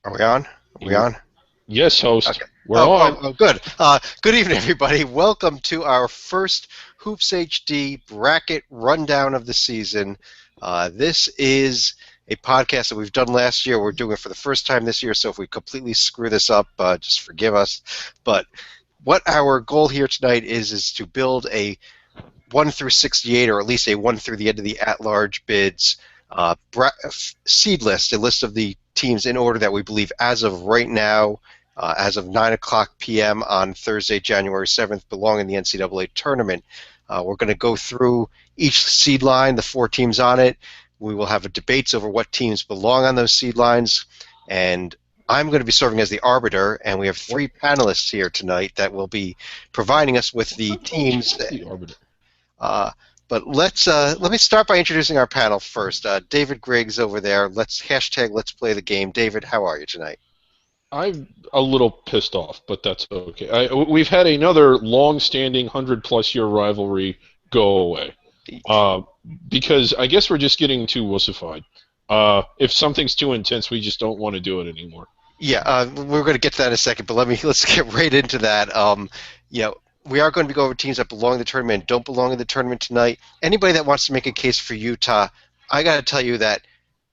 Are we on? Are we on? Yes, host. Okay. We're on. Good. Good evening, everybody. Welcome to our first Hoops HD bracket rundown of the season. This is a podcast that we've done last year. We're doing it for the first time this year, so if we completely screw this up, just forgive us. But what our goal here tonight is to build a 1 through 68, or at least a 1 through the end of the at-large bids seed list, a list of the teams in order that we believe as of right now, as of 9 o'clock p.m. on Thursday, January 7th, belong in the NCAA Tournament. We're going to go through each seed line, the four teams on it. We will have debates over what teams belong on those seed lines, and I'm going to be serving as the arbiter, and we have three panelists here tonight that will be providing us with the teams. The arbiter. But let me start by introducing our panel first. David Griggs over there. Let's play the game. David, how are you tonight? I'm a little pissed off, but that's okay. We've had another long-standing 100-plus-year rivalry go away. Because I guess we're just getting too wussified. If something's too intense, we just don't want to do it anymore. Yeah, we're going to get to that in a second, but let's get right into that. We are going to be going over teams that belong in the tournament and don't belong in the tournament tonight. Anybody that wants to make a case for Utah, I got to tell you that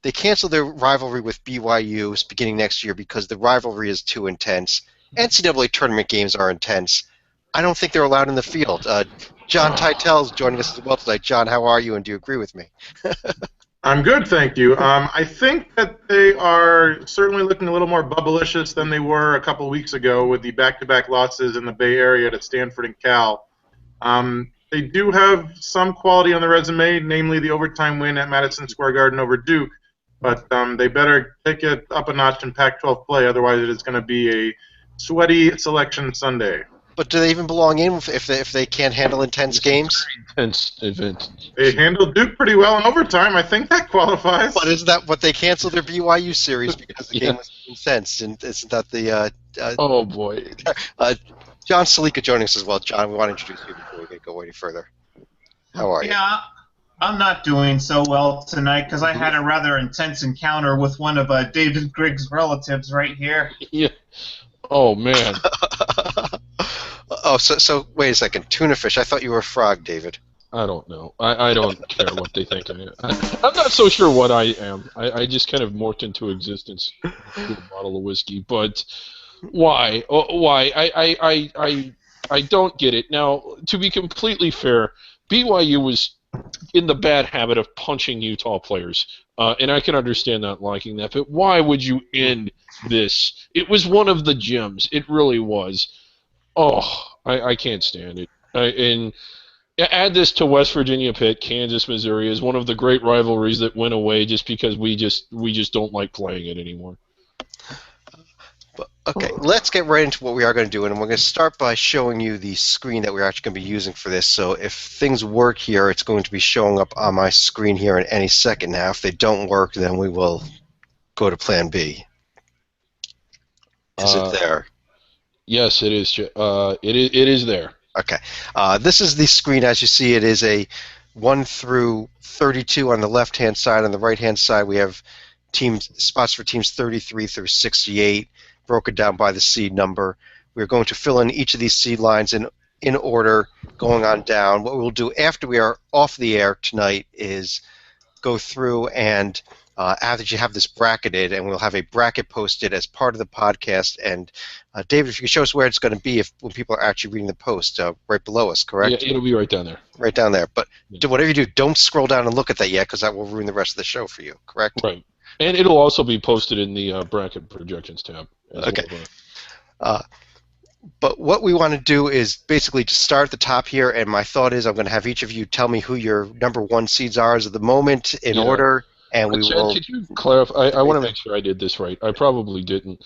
they canceled their rivalry with BYU beginning next year because the rivalry is too intense. NCAA tournament games are intense. I don't think they're allowed in the field. John Teitel is joining us as well tonight. John, how are you, and do you agree with me? I'm good, thank you. I think that they are certainly looking a little more bubblicious than they were a couple weeks ago with the back-to-back losses in the Bay Area to Stanford and Cal. They do have some quality on the resume, namely the overtime win at Madison Square Garden over Duke, but they better take it up a notch in Pac-12 play, otherwise it is going to be a sweaty selection Sunday. But do they even belong in if they can't handle intense games? Intense event. They handled Duke pretty well in overtime. I think that qualifies. But isn't that what they canceled their BYU series because the game was intense? And isn't that the? Oh boy. John Salika joining us as well. John, we want to introduce you before we go any further. How are you? Yeah, I'm not doing so well tonight because I had a rather intense encounter with one of David Griggs' relatives right here. Yeah. Oh man. So wait a second. Tuna fish. I thought you were a frog, David. I don't know. I don't care what they think I am. I'm not so sure what I am. I just kind of morphed into existence through a bottle of whiskey. But why? Why? I don't get it. Now, to be completely fair, BYU was in the bad habit of punching Utah players. And I can understand not liking that. But why would you end this? It was one of the gems. It really was. Oh, I can't stand it. And add this to West Virginia Pitt, Kansas, Missouri is one of the great rivalries that went away just because we just don't like playing it anymore. Okay, let's get right into what we are going to do, and we're going to start by showing you the screen that we're actually going to be using for this. So if things work here, it's going to be showing up on my screen here in any second now. If they don't work, then we will go to Plan B. Is it there? Yes, it is. It is there. Okay. This is the screen. As you see, it is a 1 through 32 on the left-hand side. On the right-hand side, we have spots for teams 33 through 68, broken down by the seed number. We're going to fill in each of these seed lines in order, going on down. What we'll do after we are off the air tonight is go through and after you have this bracketed, and we'll have a bracket posted as part of the podcast. And David, if you could show us where it's going to be when people are actually reading the post, right below us, correct? Yeah, it'll be right down there. Right down there. But whatever you do, don't scroll down and look at that yet, because that will ruin the rest of the show for you, correct? Right. And it'll also be posted in the bracket projections tab. Okay. But what we want to do is basically just start at the top here, and my thought is I'm going to have each of you tell me who your number one seeds are as of the moment in order. And we Chad, will. could you clarify? I want to make sure I did this right. I probably didn't.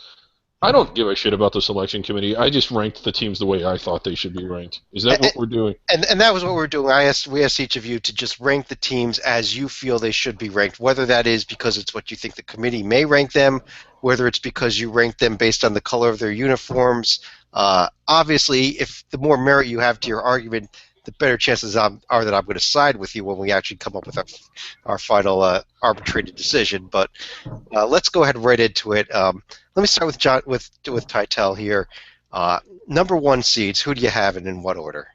I don't give a shit about the selection committee. I just ranked the teams the way I thought they should be ranked. Is that what we're doing? And that was what we're doing. We asked each of you to just rank the teams as you feel they should be ranked, whether that is because it's what you think the committee may rank them, whether it's because you rank them based on the color of their uniforms. Obviously, if the more merit you have to your argument, the better chances are that I'm going to side with you when we actually come up with our final arbitrated decision. But let's go ahead right into it. Let me start with John with Titel here. Number one seeds. Who do you have, and in what order?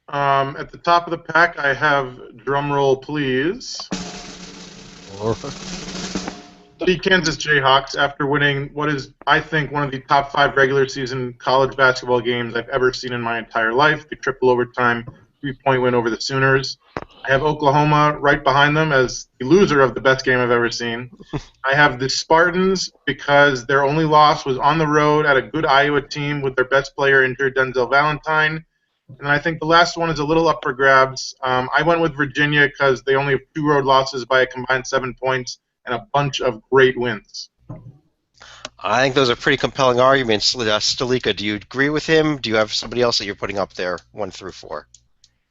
At the top of the pack, I have, drumroll please, the Kansas Jayhawks after winning what is, I think, one of the top 5 regular season college basketball games I've ever seen in my entire life. The triple overtime 3-point win over the Sooners. I have Oklahoma right behind them as the loser of the best game I've ever seen. I have the Spartans because their only loss was on the road at a good Iowa team with their best player injured, Denzel Valentine. And I think the last one is a little up for grabs. I went with Virginia because they only have 2 road losses by a combined 7 points and a bunch of great wins. I think those are pretty compelling arguments. Stalika, do you agree with him? Do you have somebody else that you're putting up there, 1 through 4?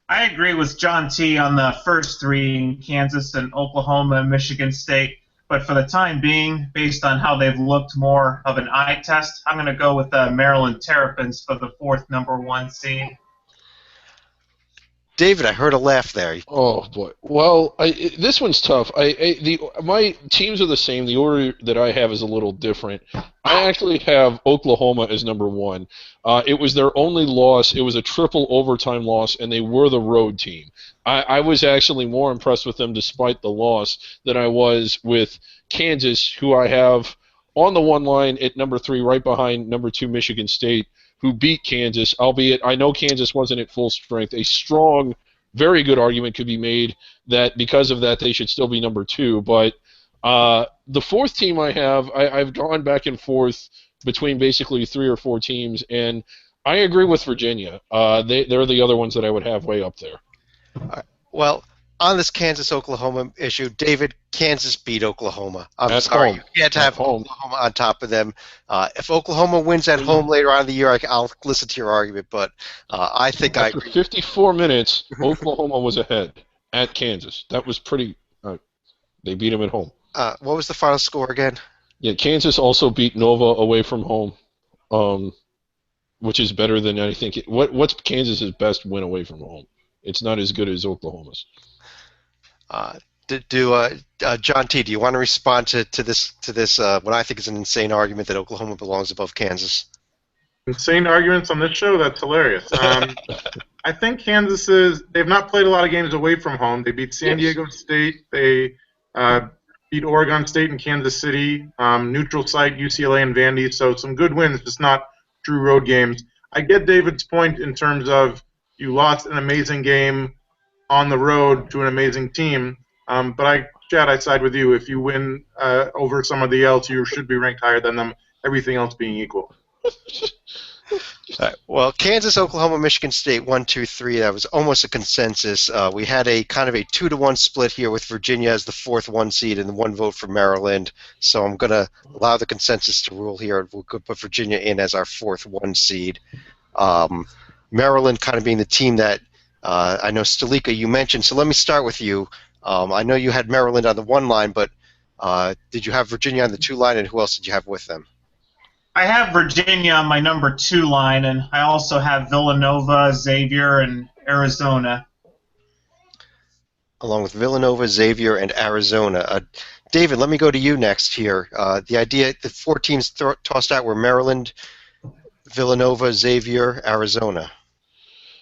I agree with John T. on the first 3, Kansas and Oklahoma and Michigan State. But for the time being, based on how they've looked more of an eye test, I'm going to go with the Maryland Terrapins for the 4th number 1 seed. David, I heard a laugh there. Oh boy. Well, this one's tough. My teams are the same. The order that I have is a little different. I actually have Oklahoma as number 1. It was their only loss. It was a triple overtime loss, and they were the road team. I was actually more impressed with them despite the loss than I was with Kansas, who I have on the 1 line at number 3, right behind number 2 Michigan State, who beat Kansas, albeit I know Kansas wasn't at full strength. A strong, very good argument could be made that because of that they should still be number 2. But the 4th team I have, I've gone back and forth between basically 3 or 4 teams, and I agree with Virginia. They're the other ones that I would have way up there. Well, on this Kansas-Oklahoma issue, David, Kansas beat Oklahoma. I'm At sorry. home. You can't have home. Oklahoma on top of them. If Oklahoma wins at home later on in the year, I'll listen to your argument, but I think I After agree. 54 minutes, Oklahoma was ahead at Kansas. That was pretty they beat them at home. What was the final score again? Yeah, Kansas also beat Nova away from home, which is better than I think. What's Kansas's best win away from home? It's not as good as Oklahoma's. John T., do you want to respond to this what I think is an insane argument that Oklahoma belongs above Kansas? Insane arguments on this show? That's hilarious. I think they've not played a lot of games away from home. They beat San Diego State. They beat Oregon State and Kansas City. Neutral site, UCLA and Vandy. So some good wins, just not true road games. I get David's point in terms of you lost an amazing game on the road to an amazing team. But Chad, I side with you. If you win over somebody else, you should be ranked higher than them, everything else being equal. All right. Well, Kansas, Oklahoma, Michigan State, 1, 2, 3. That was almost a consensus. We had a kind of a 2-to-1 split here with Virginia as the 4th 1 seed and 1 vote for Maryland. So I'm going to allow the consensus to rule here. We'll put Virginia in as our 4th 1 seed. Maryland kind of being the team that I know, Stalika, you mentioned. So let me start with you. I know you had Maryland on the 1 line, but did you have Virginia on the 2 line, and who else did you have with them? I have Virginia on my number 2 line, and I also have Villanova, Xavier, and Arizona. Along with Villanova, Xavier, and Arizona. David, let me go to you next here. The idea, the 4 teams tossed out were Maryland, Villanova, Xavier, Arizona.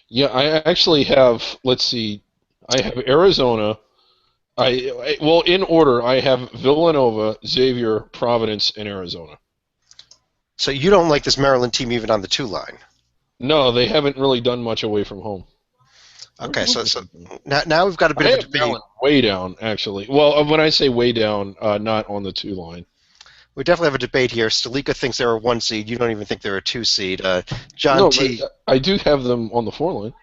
Yeah, I actually have, let's see, I have Arizona. Well, in order, I have Villanova, Xavier, Providence, and Arizona. So you don't like this Maryland team even on the 2 line? No, they haven't really done much away from home. Okay, so now we've got a bit of a debate. Maryland way down, actually. Well, when I say way down, not on the 2 line. We definitely have a debate here. Stalika thinks they're a 1 seed. You don't even think they're a 2 seed. John No, T. I do have them on the 4 line.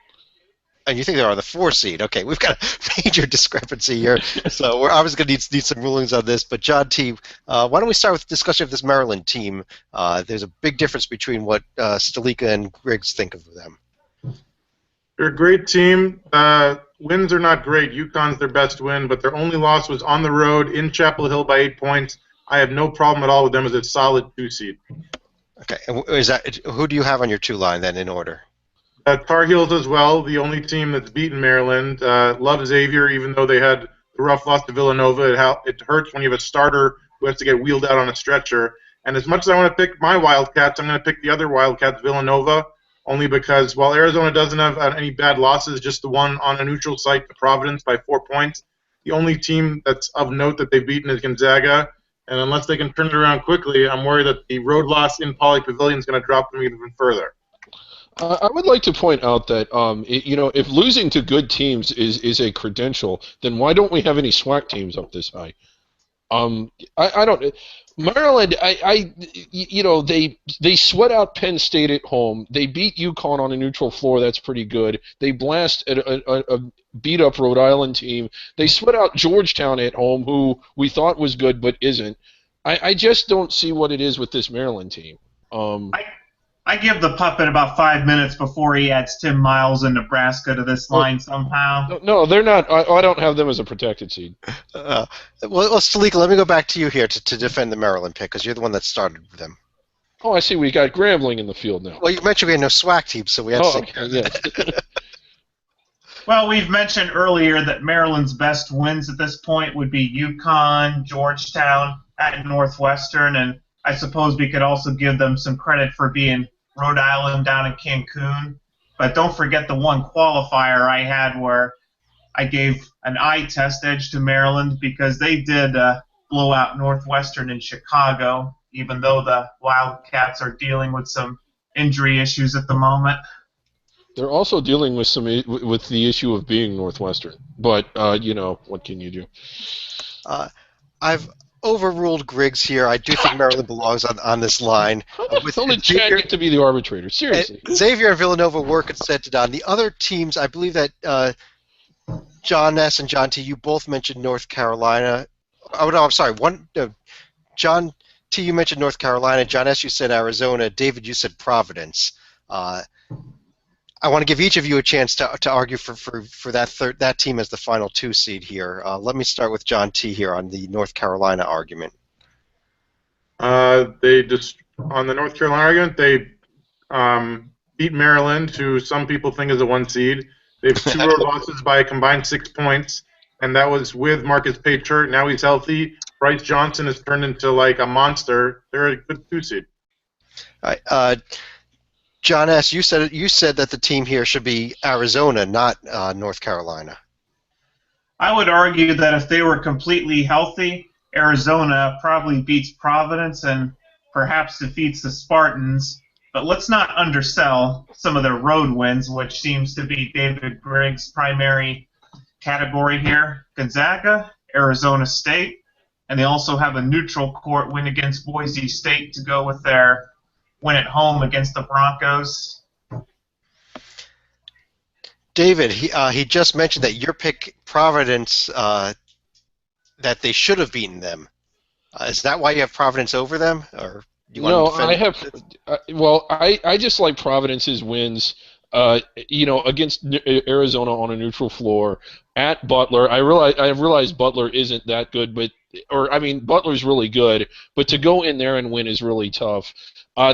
And you think they're on the 4 seed. Okay, we've got a major discrepancy here. So we're obviously going to need some rulings on this. But John T., why don't we start with the discussion of this Maryland team? There's a big difference between what Stalika and Griggs think of them. They're a great team. Wins are not great. UConn's their best win, but their only loss was on the road in Chapel Hill by 8 points. I have no problem at all with them as a solid 2 seed. Okay, and who do you have on your 2 line then in order? Tar Heels as well, the only team that's beaten Maryland. Love Xavier, even though they had the rough loss to Villanova. It hurts when you have a starter who has to get wheeled out on a stretcher. And as much as I want to pick my Wildcats, I'm going to pick the other Wildcats, Villanova, only because while Arizona doesn't have any bad losses, just the one on a neutral site to Providence by 4 points, the only team that's of note that they've beaten is Gonzaga. And unless they can turn it around quickly, I'm worried that the road loss in Pauley Pavilion is going to drop them even further. I would like to point out that if losing to good teams is a credential, then why don't we have any SWAC teams up this high? I don't. Maryland, they sweat out Penn State at home. They beat UConn on a neutral floor. That's pretty good. They blast a beat up Rhode Island team. They sweat out Georgetown at home, who we thought was good but isn't. I just don't see what it is with this Maryland team. I give the puppet about 5 minutes before he adds Tim Miles in Nebraska to this line somehow. No, they're not. I don't have them as a protected seed. Well, Stalika, let me go back to you here to defend the Maryland pick, because you're the one that started with them. Oh, I see. We got Grambling in the field now. Well, you mentioned we had no SWAC team, so we had to say. Okay, yes. Well, we've mentioned earlier that Maryland's best wins at this point would be UConn, Georgetown, at Northwestern, and I suppose we could also give them some credit for being Rhode Island down in Cancun. But don't forget the one qualifier I had where I gave an eye test edge to Maryland because they did blow out Northwestern in Chicago, even though the Wildcats are dealing with some injury issues at the moment. They're also dealing with with the issue of being Northwestern. But, what can you do? I've overruled Griggs here. I do think Maryland belongs on this line. Only Chad get to be the arbitrator. Seriously. Xavier and Villanova were consented on. The other teams, I believe that John S. and John T., you both mentioned North Carolina. Oh, no, I'm sorry. John T., you mentioned North Carolina. John S., you said Arizona. David, you said Providence. I want to give each of you a chance to argue for that team as the final 2 seed here. Let me start with John T. here on the North Carolina argument. On the North Carolina argument, they beat Maryland, who some people think is a 1 seed. They have 2 road losses by a combined 6 points, and that was with Marcus Page hurt. Now he's healthy. Bryce Johnson has turned into like a monster. They're a good 2 seed. All right. John S., you said that the team here should be Arizona, not North Carolina. I would argue that if they were completely healthy, Arizona probably beats Providence and perhaps defeats the Spartans. But let's not undersell some of their road wins, which seems to be David Griggs' primary category here. Gonzaga, Arizona State, and they also have a neutral court win against Boise State to go with their win at home against the Broncos. David, he just mentioned that your pick, Providence, that they should have beaten them. Is that why you have Providence over them, or you want to defend? I just like Providence's wins. Against Arizona on a neutral floor at Butler. I realize Butler isn't that good, Butler's really good, but to go in there and win is really tough.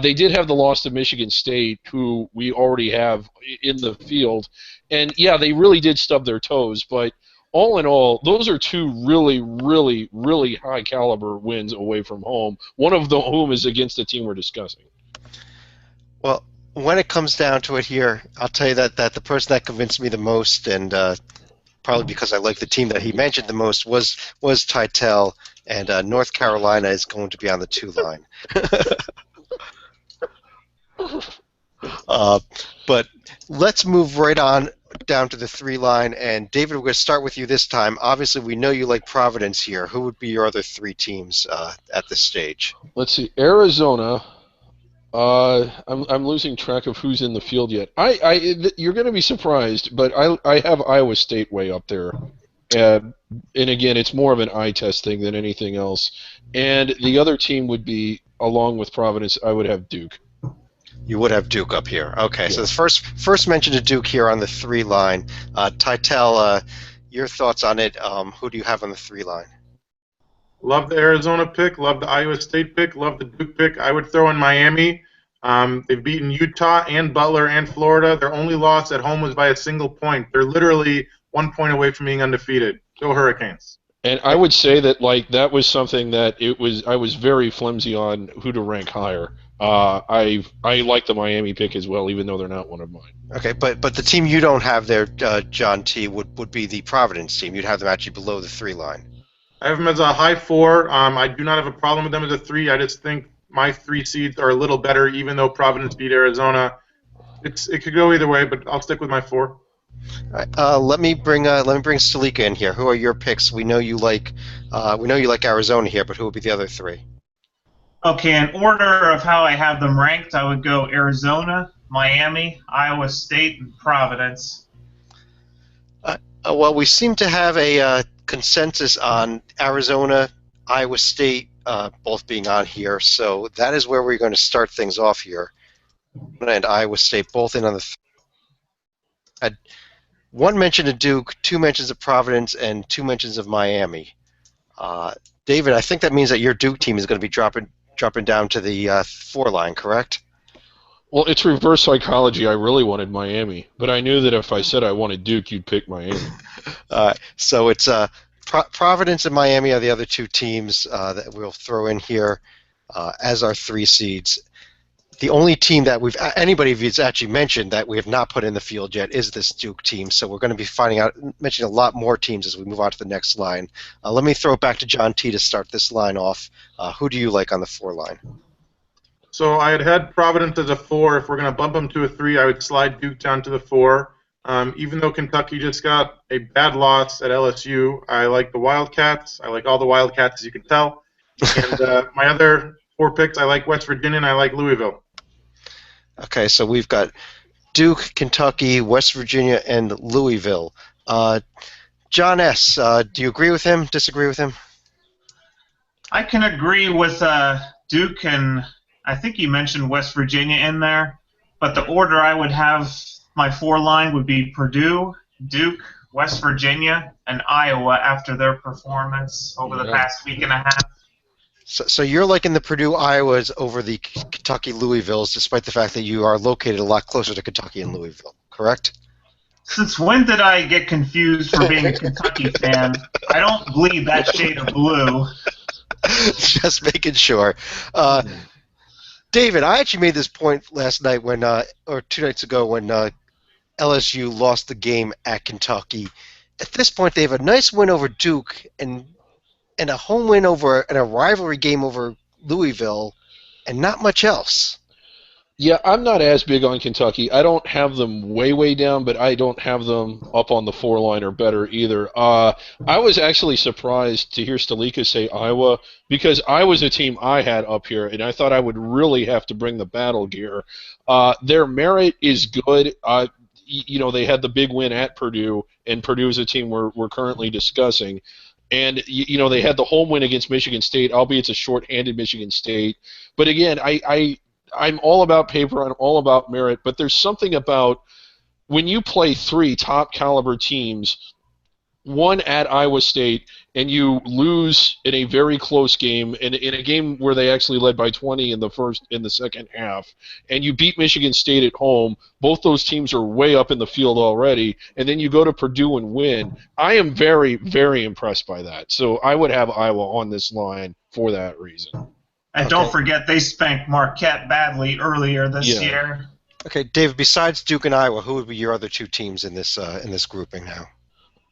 They did have the loss to Michigan State, who we already have in the field, and yeah, they really did stub their toes. But all in all, those are 2 really, really, really high caliber wins away from home. One of whom is against the team we're discussing. Well, when it comes down to it here, I'll tell you that the person that convinced me the most, and probably because I like the team that he mentioned the most, was Titel, and North Carolina is going to be on the 2 line. But let's move right on down to the 3 line, and David, we're going to start with you this time. Obviously, we know you like Providence here. Who would be your other 3 teams at this stage? Let's see, Arizona. I'm losing track of who's in the field yet. You're going to be surprised, but I have Iowa State way up there. And again, it's more of an eye test thing than anything else. And the other team would be, along with Providence, I would have Duke. You would have Duke up here. Okay, yeah. So the first mention of Duke here on the 3 line. Titel, your thoughts on it? Who do you have on the 3 line? Love the Arizona pick. Love the Iowa State pick. Love the Duke pick. I would throw in Miami. They've beaten Utah and Butler and Florida. Their only loss at home was by a single point. They're literally 1 point away from being undefeated. Go Hurricanes. And I would say that that was something that I was very flimsy on who to rank higher. I like the Miami pick as well, even though they're not one of mine. Okay, but the team you don't have there, John T, would be the Providence team. You'd have them actually below the 3 line. I have them as a high 4. I do not have a problem with them as a 3. I just think my 3 seeds are a little better, even though Providence beat Arizona. It could go either way, but I'll stick with my 4. All right, let me bring Stalika in here. Who are your picks? We know you like Arizona here, but who would be the other 3? Okay, in order of how I have them ranked, I would go Arizona, Miami, Iowa State, and Providence. Well, we seem to have a consensus on Arizona, Iowa State both being on here, so that is where we're going to start things off here. And Iowa State both in on the. Had 1 mention of Duke, 2 mentions of Providence, and 2 mentions of Miami. David, I think that means that your Duke team is going to be dropping down to the 4 line, correct? Well, it's reverse psychology. I really wanted Miami, but I knew that if I said I wanted Duke, you'd pick Miami. So it's Providence and Miami are the other 2 teams that we'll throw in here as our 3 seeds. The only team that anybody who's actually mentioned that we have not put in the field yet is this Duke team. So we're going to be mentioning a lot more teams as we move on to the next line. Let me throw it back to John T to start this line off. Who do you like on the 4 line? So I had Providence as a 4. If we're going to bump them to a 3, I would slide Duke down to the 4. Even though Kentucky just got a bad loss at LSU, I like the Wildcats. I like all the Wildcats, as you can tell. And my other 4 picks, I like West Virginia and I like Louisville. Okay, so we've got Duke, Kentucky, West Virginia, and Louisville. John S., do you agree with him, disagree with him? I can agree with Duke, and I think you mentioned West Virginia in there, but the order I would have my 4 line would be Purdue, Duke, West Virginia, and Iowa after their performance over the past week and a half. So you're liking the Purdue Iowas over the Kentucky Louisvilles, despite the fact that you are located a lot closer to Kentucky and Louisville, correct? Since when did I get confused for being a Kentucky fan? I don't bleed that shade of blue. Just making sure. David, I actually made this point last night or 2 nights ago when LSU lost the game at Kentucky. At this point, they have a nice win over Duke and a home win and a rivalry game over Louisville, and not much else. Yeah, I'm not as big on Kentucky. I don't have them way down, but I don't have them up on the 4 line or better either. I was actually surprised to hear Stalika say Iowa, because Iowa's a team I had up here, and I thought I would really have to bring the battle gear. Their merit is good. They had the big win at Purdue, and Purdue is a team we're currently discussing. And, they had the home win against Michigan State, albeit it's a short-handed Michigan State. But again, I'm all about paper, I'm all about merit, but there's something about when you play 3 top-caliber teams, 1 at Iowa State, and you lose in a very close game, in a game where they actually led by 20 in the second half, and you beat Michigan State at home. Both those teams are way up in the field already, and then you go to Purdue and win. I am very, very impressed by that. So I would have Iowa on this line for that reason. And don't forget, they spanked Marquette badly earlier this year. Okay, David, besides Duke and Iowa, who would be your other 2 teams in this grouping now?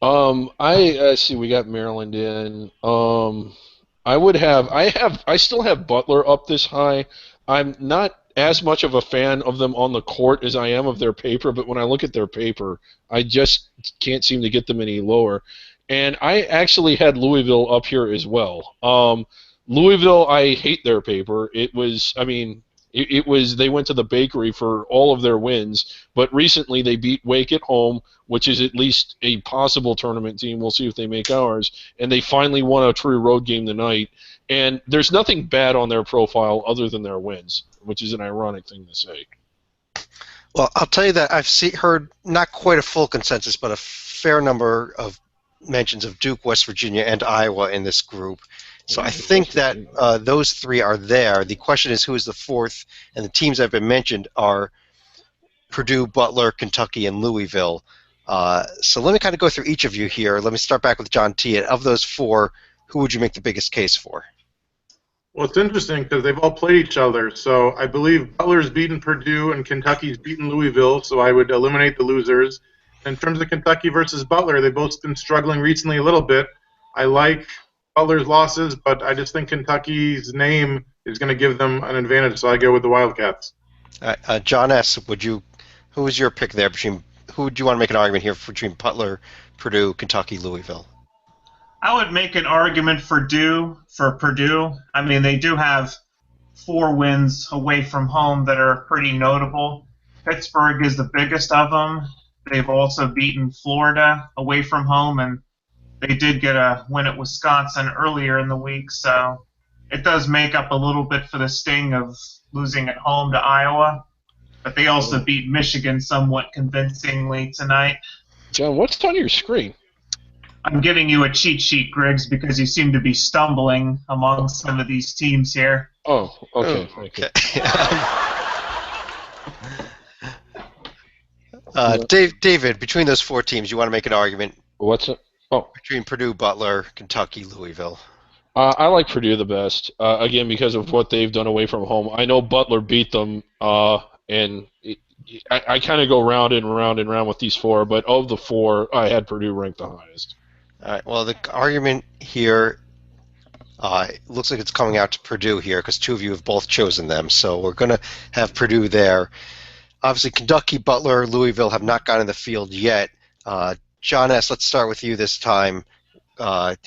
I see. We got Maryland in. I still have Butler up this high. I'm not as much of a fan of them on the court as I am of their paper, but when I look at their paper, I just can't seem to get them any lower. And I actually had Louisville up here as well. Louisville, I hate their paper. It was they went to the bakery for all of their wins, but recently they beat Wake at home, which is at least a possible tournament team. We'll see if they make ours. And they finally won a true road game tonight. And there's nothing bad on their profile other than their wins, which is an ironic thing to say. Well, I'll tell you that I've heard not quite a full consensus, but a fair number of mentions of Duke, West Virginia, and Iowa in this group. So I think that those 3 are there. The question is who is the 4th, and the teams that have been mentioned are Purdue, Butler, Kentucky, and Louisville. So let me kind of go through each of you here. Let me start back with John T. Of those four, who would you make the biggest case for? Well, it's interesting because they've all played each other. So I believe Butler's beaten Purdue and Kentucky's beaten Louisville, so I would eliminate the losers. In terms of Kentucky versus Butler, they've both been struggling recently a little bit. I like Butler's losses, but I just think Kentucky's name is going to give them an advantage, so I go with the Wildcats. John S., who was your pick there? Who would you want to make an argument here between Butler, Purdue, Kentucky, Louisville? I would make an argument for Purdue. I mean, they do have 4 wins away from home that are pretty notable. Pittsburgh is the biggest of them. They've also beaten Florida away from home, and they did get a win at Wisconsin earlier in the week, so it does make up a little bit for the sting of losing at home to Iowa. But they also beat Michigan somewhat convincingly tonight. John, what's on your screen? I'm giving you a cheat sheet, Griggs, because you seem to be stumbling among some of these teams here. Oh, okay. Thank you. David, between those 4 teams, you want to make an argument What's it? Oh, between Purdue, Butler, Kentucky, Louisville? I like Purdue the best, again, because of what they've done away from home. I know Butler beat them, and I kind of go round and round and round with these 4, but of the 4, I had Purdue ranked the highest. All right. Well, the argument here looks like it's coming out to Purdue here because 2 of you have both chosen them. So we're going to have Purdue there. Obviously, Kentucky, Butler, Louisville have not gotten in the field yet. John S., let's start with you this time.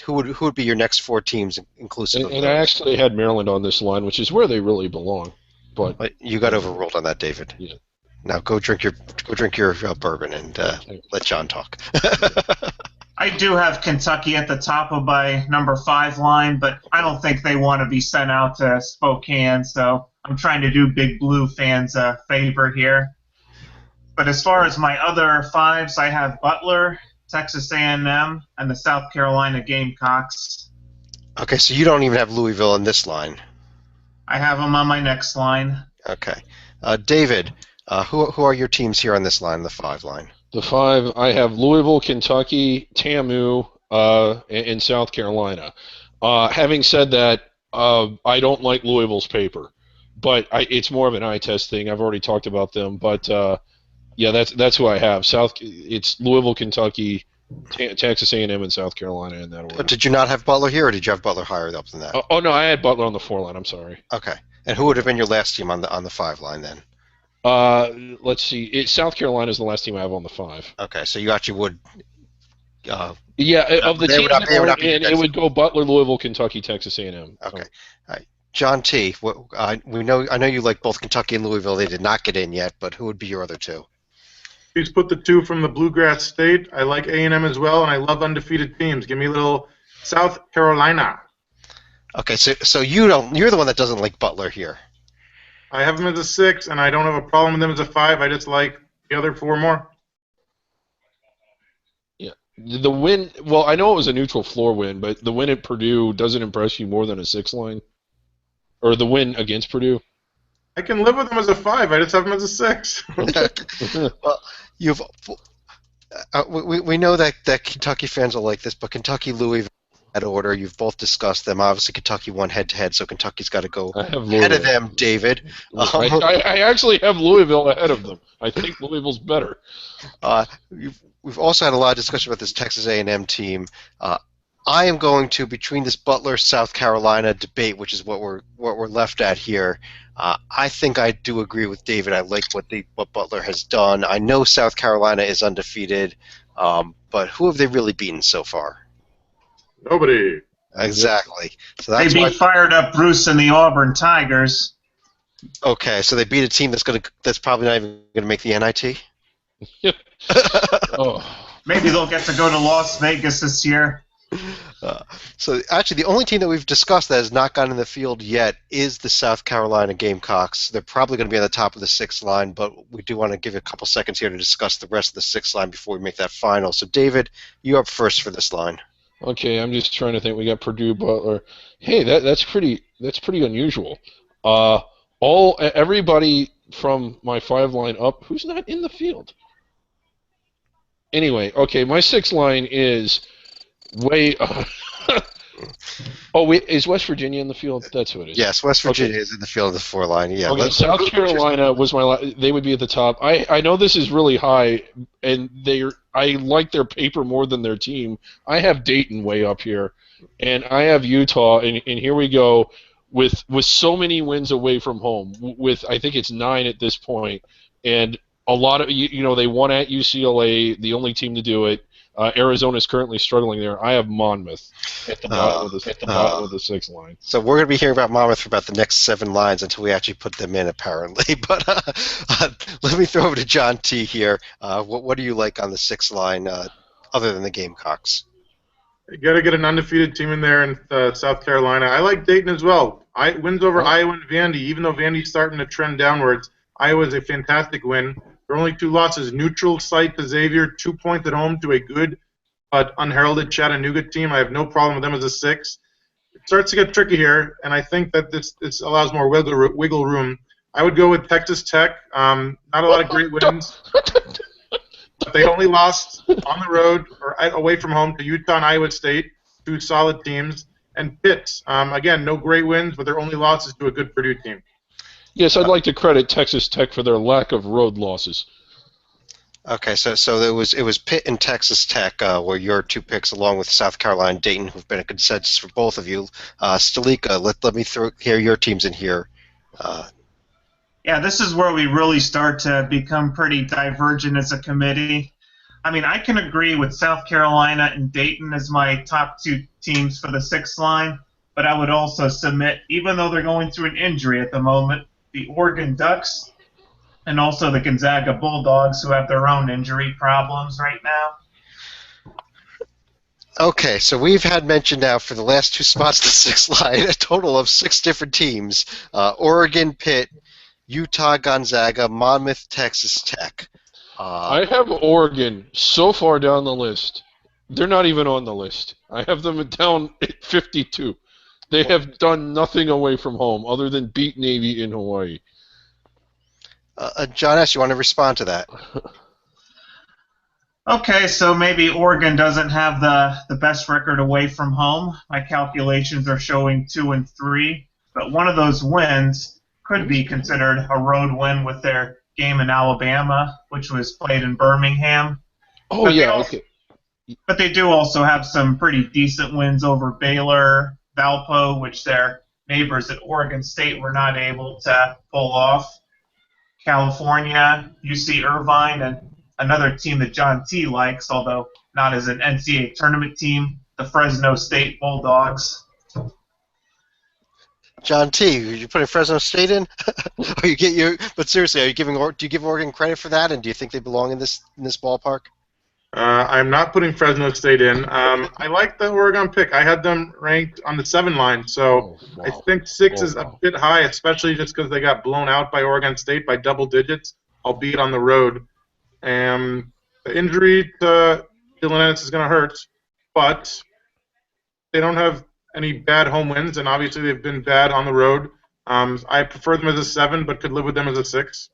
Who would be your next 4 teams inclusive of those? And I actually had Maryland on this line, which is where they really belong. But you got overruled on that, David. Yeah. Now go drink your bourbon and let John talk. I do have Kentucky at the top of my number 5 line, but I don't think they want to be sent out to Spokane, so I'm trying to do Big Blue fans a favor here. But as far as my other 5s, I have Butler, Texas A&M, and the South Carolina Gamecocks. Okay, so you don't even have Louisville in this line. I have them on my next line. Okay. David, who are your teams here on this line, the 5 line? The 5, I have Louisville, Kentucky, TAMU, and South Carolina. Having said that, I don't like Louisville's paper, but it's more of an eye test thing. I've already talked about them, but yeah, that's who I have. It's Louisville, Kentucky, Texas A&M, and South Carolina in that order. Did you not have Butler here, or did you have Butler higher up than that? Oh no, I had Butler on the 4 line. I'm sorry. Okay. And who would have been your last team on the 5 line then? Let's see. South Carolina is the last team I have on the 5. Okay, so you actually would. Yeah, of the teams that would aren't in, it would go Butler, Louisville, Kentucky, Texas A&M. Okay. All right. John T. I know you like both Kentucky and Louisville. They did not get in yet, but who would be your other 2? Please put the 2 from the Bluegrass State. I like A&M as well, and I love undefeated teams. Give me a little South Carolina. Okay, so you're the one that doesn't like Butler here. I have them as a 6, and I don't have a problem with them as a 5. I just like the other 4 more. Yeah, the win. Well, I know it was a neutral floor win, but the win at Purdue doesn't impress you more than a 6 line, or the win against Purdue. I can live with them as a 5. I just have them as a 6. Well, we know that Kentucky fans will like this, but Kentucky, Louisville, that order. You've both discussed them. Obviously, Kentucky won head-to-head, so Kentucky's got to go ahead of them, David. I actually have Louisville ahead of them. I think Louisville's better. We've also had a lot of discussion about this Texas A&M team. I am going to, between this Butler-South Carolina debate, which is what we're left at here, I think I do agree with David. I like what Butler has done. I know South Carolina is undefeated, but who have they really beaten so far? Nobody. Exactly. So They that's beat fired up Bruce and the Auburn Tigers. Okay, so they beat a team that's probably not even going to make the NIT? Oh. Maybe they'll get to go to Las Vegas this year. So actually, the only team that we've discussed that has not gotten in the field yet is the South Carolina Gamecocks. They're probably going to be on the top of the 6th line, but we do want to give a couple seconds here to discuss the rest of the 6th line before we make that final. So, David, you're up first for this line. Okay, I'm just trying to think. We got Purdue, Butler. Hey, that's pretty unusual. Everybody from my 5 line up, who's not in the field? Anyway, okay, my sixth line is way. Oh, wait, is West Virginia in the field? That's who it is. Yes, West Okay. Virginia is in the field of the 4 line. Yeah. Okay, South Carolina was they would be at the top. I know this is really high, and I like their paper more than their team. I have Dayton way up here, and I have Utah, and here we go with so many wins away from home. With I think it's 9 at this point, and a lot of they won at UCLA, the only team to do it. Arizona is currently struggling there. I have Monmouth at the bottom of the 6th line. So we're going to be hearing about Monmouth for about the next 7 lines until we actually put them in, apparently. But let me throw over to John T. here. What do you like on the 6th line, other than the Gamecocks? You got to get an undefeated team in there in South Carolina. I like Dayton as well. Wins over Iowa and Vandy, even though Vandy's starting to trend downwards. Iowa's a fantastic win. There are only 2 losses. Neutral site to Xavier, 2 points at home to a good but unheralded Chattanooga team. I have no problem with them as a 6. It starts to get tricky here, and I think that this allows more wiggle room. I would go with Texas Tech. Not a lot of great wins. But they only lost on the road or away from home to Utah and Iowa State, 2 solid teams. And Pitt, again, no great wins, but their only losses to a good Purdue team. Yes, I'd like to credit Texas Tech for their lack of road losses. Okay, so it was Pitt and Texas Tech were your 2 picks, along with South Carolina and Dayton, who've been a consensus for both of you. Stalika, let me hear your teams in here. Yeah, this is where we really start to become pretty divergent as a committee. I mean, I can agree with South Carolina and Dayton as my top 2 teams for the 6th line, but I would also submit, even though they're going through an injury at the moment, the Oregon Ducks and also the Gonzaga Bulldogs, who have their own injury problems right now. Okay, so we've had mention now for the last 2 spots, the 6th line, a total of 6 different teams: Oregon, Pitt, Utah, Gonzaga, Monmouth, Texas Tech. I have Oregon so far down the list. They're not even on the list. I have them down at 52. They have done nothing away from home other than beat Navy in Hawaii. John S., you want to respond to that? Okay, so maybe Oregon doesn't have the best record away from home. My calculations are showing 2 and 3, but one of those wins could be considered a road win with their game in Alabama, which was played in Birmingham. Oh, but yeah, okay. But they do also have some pretty decent wins over Baylor, Valpo, which their neighbors at Oregon State were not able to pull off. California, UC Irvine, and another team that John T. likes, although not as an NCAA tournament team, the Fresno State Bulldogs. John T., you putting Fresno State in? But seriously, do you give Oregon credit for that, and do you think they belong in this ballpark? I'm not putting Fresno State in. I like the Oregon pick. I had them ranked on the 7 line, so I think 6 is a bit high, especially just because they got blown out by Oregon State by double digits, albeit on the road. The injury to Dylan Ennis is going to hurt, but they don't have any bad home wins, and obviously they've been bad on the road. I prefer them as a 7, but could live with them as a 6.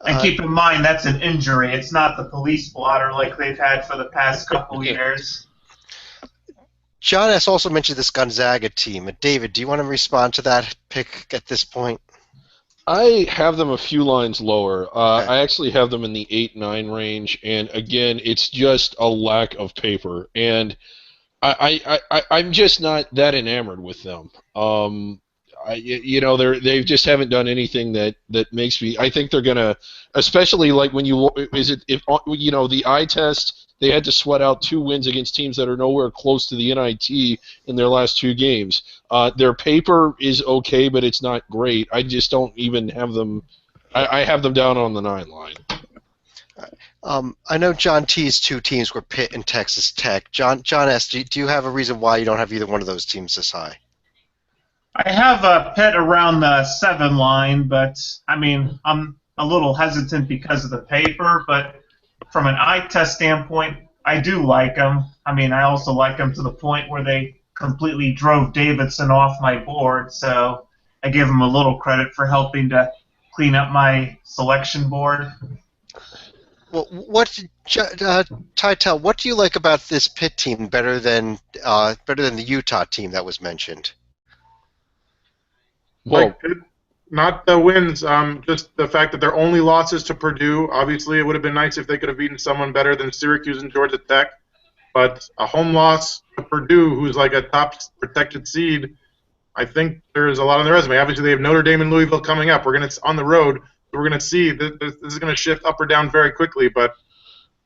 And keep in mind, that's an injury. It's not the police blotter like they've had for the past couple years. John S. also mentioned this Gonzaga team. David, do you want to respond to that pick at this point? I have them a few lines lower. Okay. I actually have them in the 8-9 range, and again, it's just a lack of paper. And I'm just not that enamored with them. They just haven't done anything that makes me. I think they're gonna, especially like when the eye test. They had to sweat out 2 wins against teams that are nowhere close to the NIT in their last 2 games. Their paper is okay, but it's not great. I just don't even have them. I have them down on the 9 line. I know John T's 2 teams were Pitt and Texas Tech. John S., do you have a reason why you don't have either one of those teams this high? I have Pitt around the 7 line, but I mean, I'm a little hesitant because of the paper, but from an eye test standpoint, I do like them. I mean, I also like them to the point where they completely drove Davidson off my board, so I give them a little credit for helping to clean up my selection board. Well, Tytel, what do you like about this Pitt team better than the Utah team that was mentioned? Well, Like, not the wins, just the fact that their only losses to Purdue. Obviously, it would have been nice if they could have beaten someone better than Syracuse and Georgia Tech. But a home loss to Purdue, who's like a top protected seed, I think there's a lot on the resume. Obviously, they have Notre Dame and Louisville coming up. We're going to on the road. So we're going to see that this is going to shift up or down very quickly. But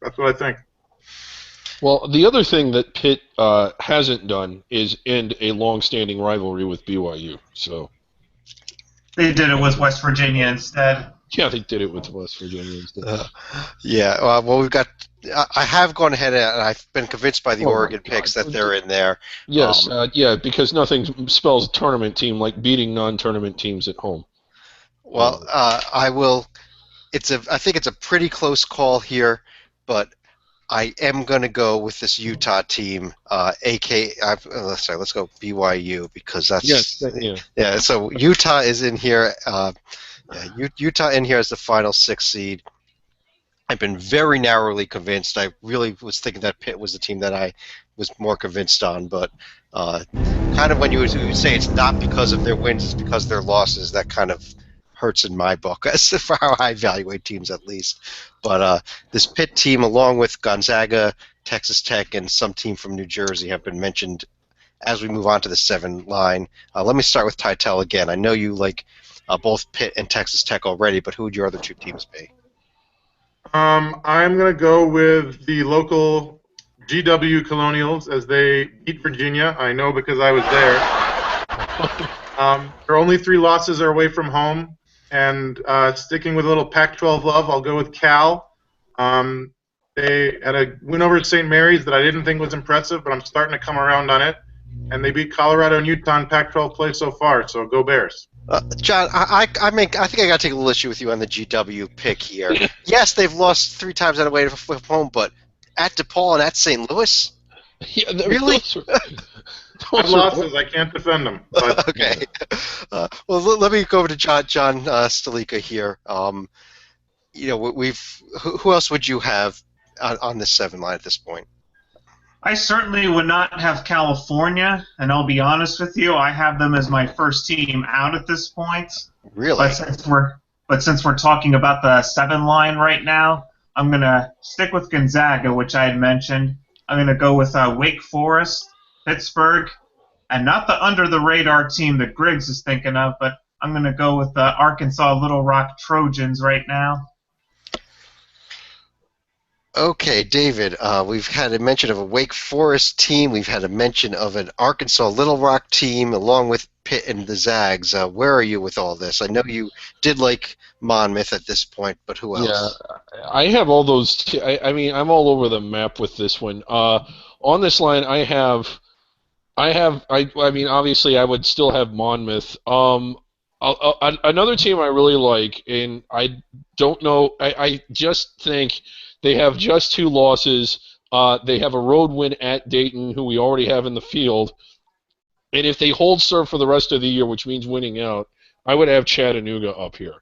that's what I think. well, the other thing that Pitt hasn't done is end a long-standing rivalry with BYU. So They did it with West Virginia instead. yeah, they did it with West Virginia instead. Yeah, well, we've got. I have gone ahead and I've been convinced by the Oh my Oregon God. picks that they're in there. Yes, yeah, because nothing spells tournament team like beating non-tournament teams at home. Well, I will. I think it's a pretty close call here, but I am going to go with this Utah team. Sorry, let's go BYU because that's Yes, yeah. yeah. So Utah is in here. Utah in here as the final 6 seed. I've been very narrowly convinced. I really was thinking that Pitt was the team that I was more convinced on, but kind of when you say it's not because of their wins, it's because of their losses, that kind of hurts in my book, as for how I evaluate teams at least. But this Pitt team, along with Gonzaga, Texas Tech, and some team from New Jersey, have been mentioned as we move on to the 7 line. Let me start with Tytel again. I know you like both Pitt and Texas Tech already, but who would your other 2 teams be? I'm going to go with the local GW Colonials as they beat Virginia. I know because I was there. Their only 3 losses are away from home. And sticking with a little Pac-12 love, I'll go with Cal. They had a win over St. Mary's that I didn't think was impressive, but I'm starting to come around on it. And they beat Colorado and Utah in Pac-12 play so far, so go Bears. John, I think I got to take a little issue with you on the GW pick here. Yes, they've lost 3 times out of way from home, but at DePaul and at St. Louis? Yeah, Really? Five losses, I can't defend them. But, okay. Well, let me go over to John Stalika here. Who else would you have on this 7 line at this point? I certainly would not have California, and I'll be honest with you, I have them as my first team out at this point. Really? But since we're talking about the 7 line right now, I'm gonna stick with Gonzaga, which I had mentioned. I'm gonna go with Wake Forest, Pittsburgh, and not the under the radar team that Griggs is thinking of, but I'm gonna go with the Arkansas Little Rock Trojans right now. Okay, David, we've had a mention of a Wake Forest team. We've had a mention of an Arkansas Little Rock team along with Pitt and the Zags. Where are you with all this? I know you did like Monmouth at this point, but who else? Yeah, I have all those. I mean, I'm all over the map with this one. On this line, I mean, obviously, I would still have Monmouth. Another team I really like, and I don't know. I just think they have just 2 losses. They have a road win at Dayton, who we already have in the field. And if they hold serve for the rest of the year, which means winning out, I would have Chattanooga up here.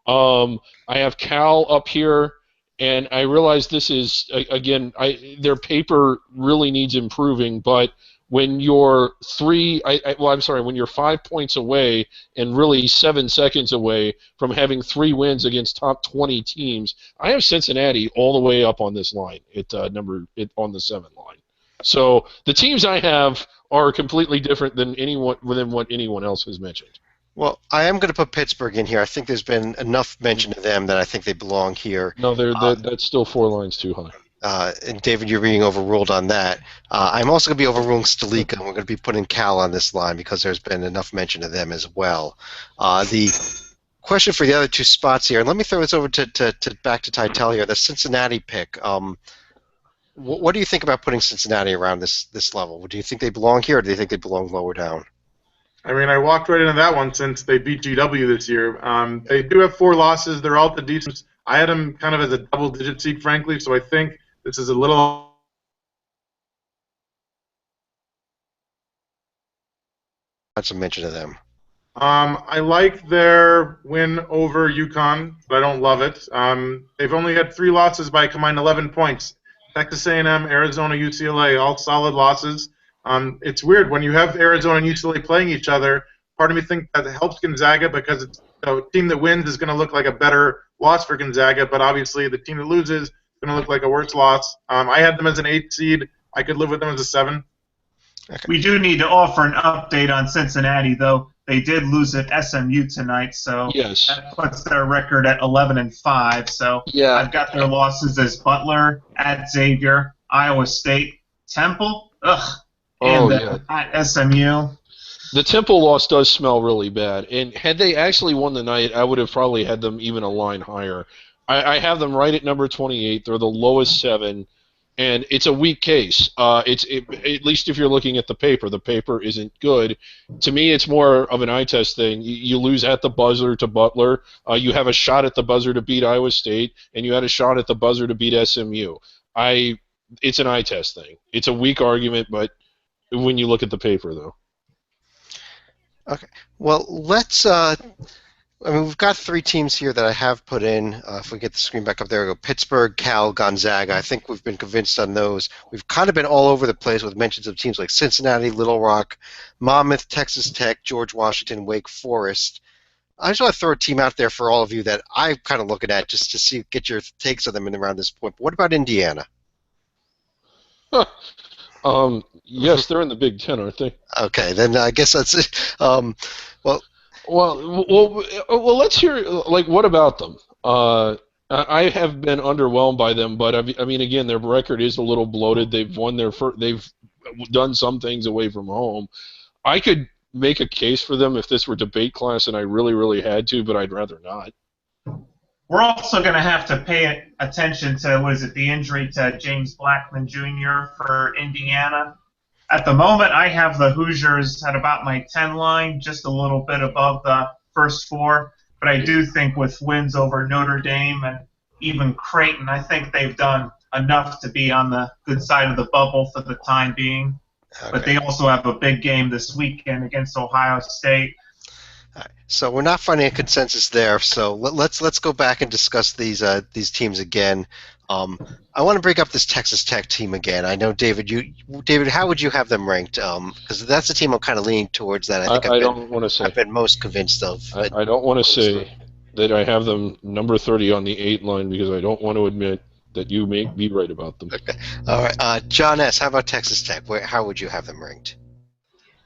I have Cal up here, and I realize this is, again, their paper really needs improving, but when you're when you're 5 points away and really 7 seconds away from having 3 wins against top 20 teams, I have Cincinnati all the way up on this line on the 7 line. So the teams I have are completely different than what anyone else has mentioned. Well, I am going to put Pittsburgh in here. I think there's been enough mention of them that I think they belong here. No, that's still 4 lines too high. And David, you're being overruled on that. I'm also going to be overruling Stalika, and we're going to be putting Cal on this line because there's been enough mention of them as well. The question for the other 2 spots here, and let me throw this over to back to Tytel here, the Cincinnati pick. What do you think about putting Cincinnati around this level? Do you think they belong here, or do you think they belong lower down? I mean, I walked right into that one since they beat GW this year. They do have 4 losses. They're all the decent. I had them kind of as a double-digit seed, frankly, so I think this is a little Had some mention of them. I like their win over UConn, but I don't love it. They've only had 3 losses by a combined 11 points. Texas A&M, Arizona, UCLA, all solid losses. It's weird when you have Arizona and UCLA playing each other. Part of me thinks that helps Gonzaga because it's the team that wins is going to look like a better loss for Gonzaga, but obviously the team that loses is going to look like a worse loss. I had them as an 8 seed. I could live with them as a 7. Okay. We do need to offer an update on Cincinnati, though. They did lose at SMU tonight, so Yes. that puts their record at 11-5. So Yeah. I've got their losses as Butler, at Xavier, Iowa State, Temple, and at SMU. The Temple loss does smell really bad, and had they actually won the night, I would have probably had them even a line higher. I have them right at number 28. They're the lowest 7, and it's a weak case. At least if you're looking at the paper isn't good. To me, it's more of an eye test thing. You lose at the buzzer to Butler. You have a shot at the buzzer to beat Iowa State, and you had a shot at the buzzer to beat SMU. It's an eye test thing. It's a weak argument, but when you look at the paper, though. Okay. Well, let's. We've got 3 teams here that I have put in. If we get the screen back up there, we go Pittsburgh, Cal, Gonzaga. I think we've been convinced on those. We've kind of been all over the place with mentions of teams like Cincinnati, Little Rock, Monmouth, Texas Tech, George Washington, Wake Forest. I just want to throw a team out there for all of you that I'm kind of looking at just to get your takes on them in around this point. But what about Indiana? Yes, they're in the Big Ten, aren't they? Okay, then I guess that's it. Well, let's hear. Like, what about them? I have been underwhelmed by them, but I mean, again, their record is a little bloated. They've won they've done some things away from home. I could make a case for them if this were debate class, and I really, really had to, but I'd rather not. We're also going to have to pay attention to, the injury to James Blackman Jr. for Indiana. At the moment, I have the Hoosiers at about my 10 line, just a little bit above the first 4. But I do think with wins over Notre Dame and even Creighton, I think they've done enough to be on the good side of the bubble for the time being. Okay. But they also have a big game this weekend against Ohio State. All right. So we're not finding a consensus there. So let's go back and discuss these teams again. I want to break up this Texas Tech team again. I know, David, how would you have them ranked? Because that's the team I'm kind of leaning towards. That I've been most convinced of. I don't want to say that I have them number 30 on the 8 line because I don't want to admit that you may be right about them. Okay. All right. John S., how about Texas Tech? How would you have them ranked?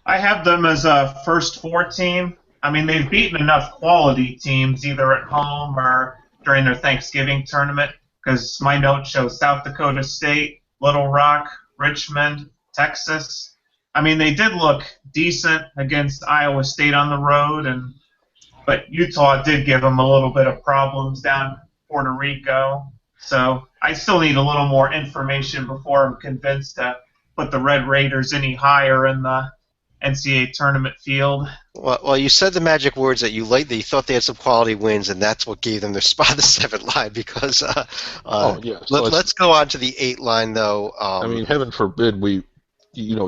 I have them as a first 4 team. I mean, they've beaten enough quality teams either at home or during their Thanksgiving tournament, because my note shows South Dakota State, Little Rock, Richmond, Texas. I mean, they did look decent against Iowa State on the road, but Utah did give them a little bit of problems down in Puerto Rico. So I still need a little more information before I'm convinced to put the Red Raiders any higher in the NCAA tournament field. Well, you said the magic words that you thought they had some quality wins, and that's what gave them their spot on the 7 line. Because let's go on to the 8 line, though. I mean, heaven forbid we,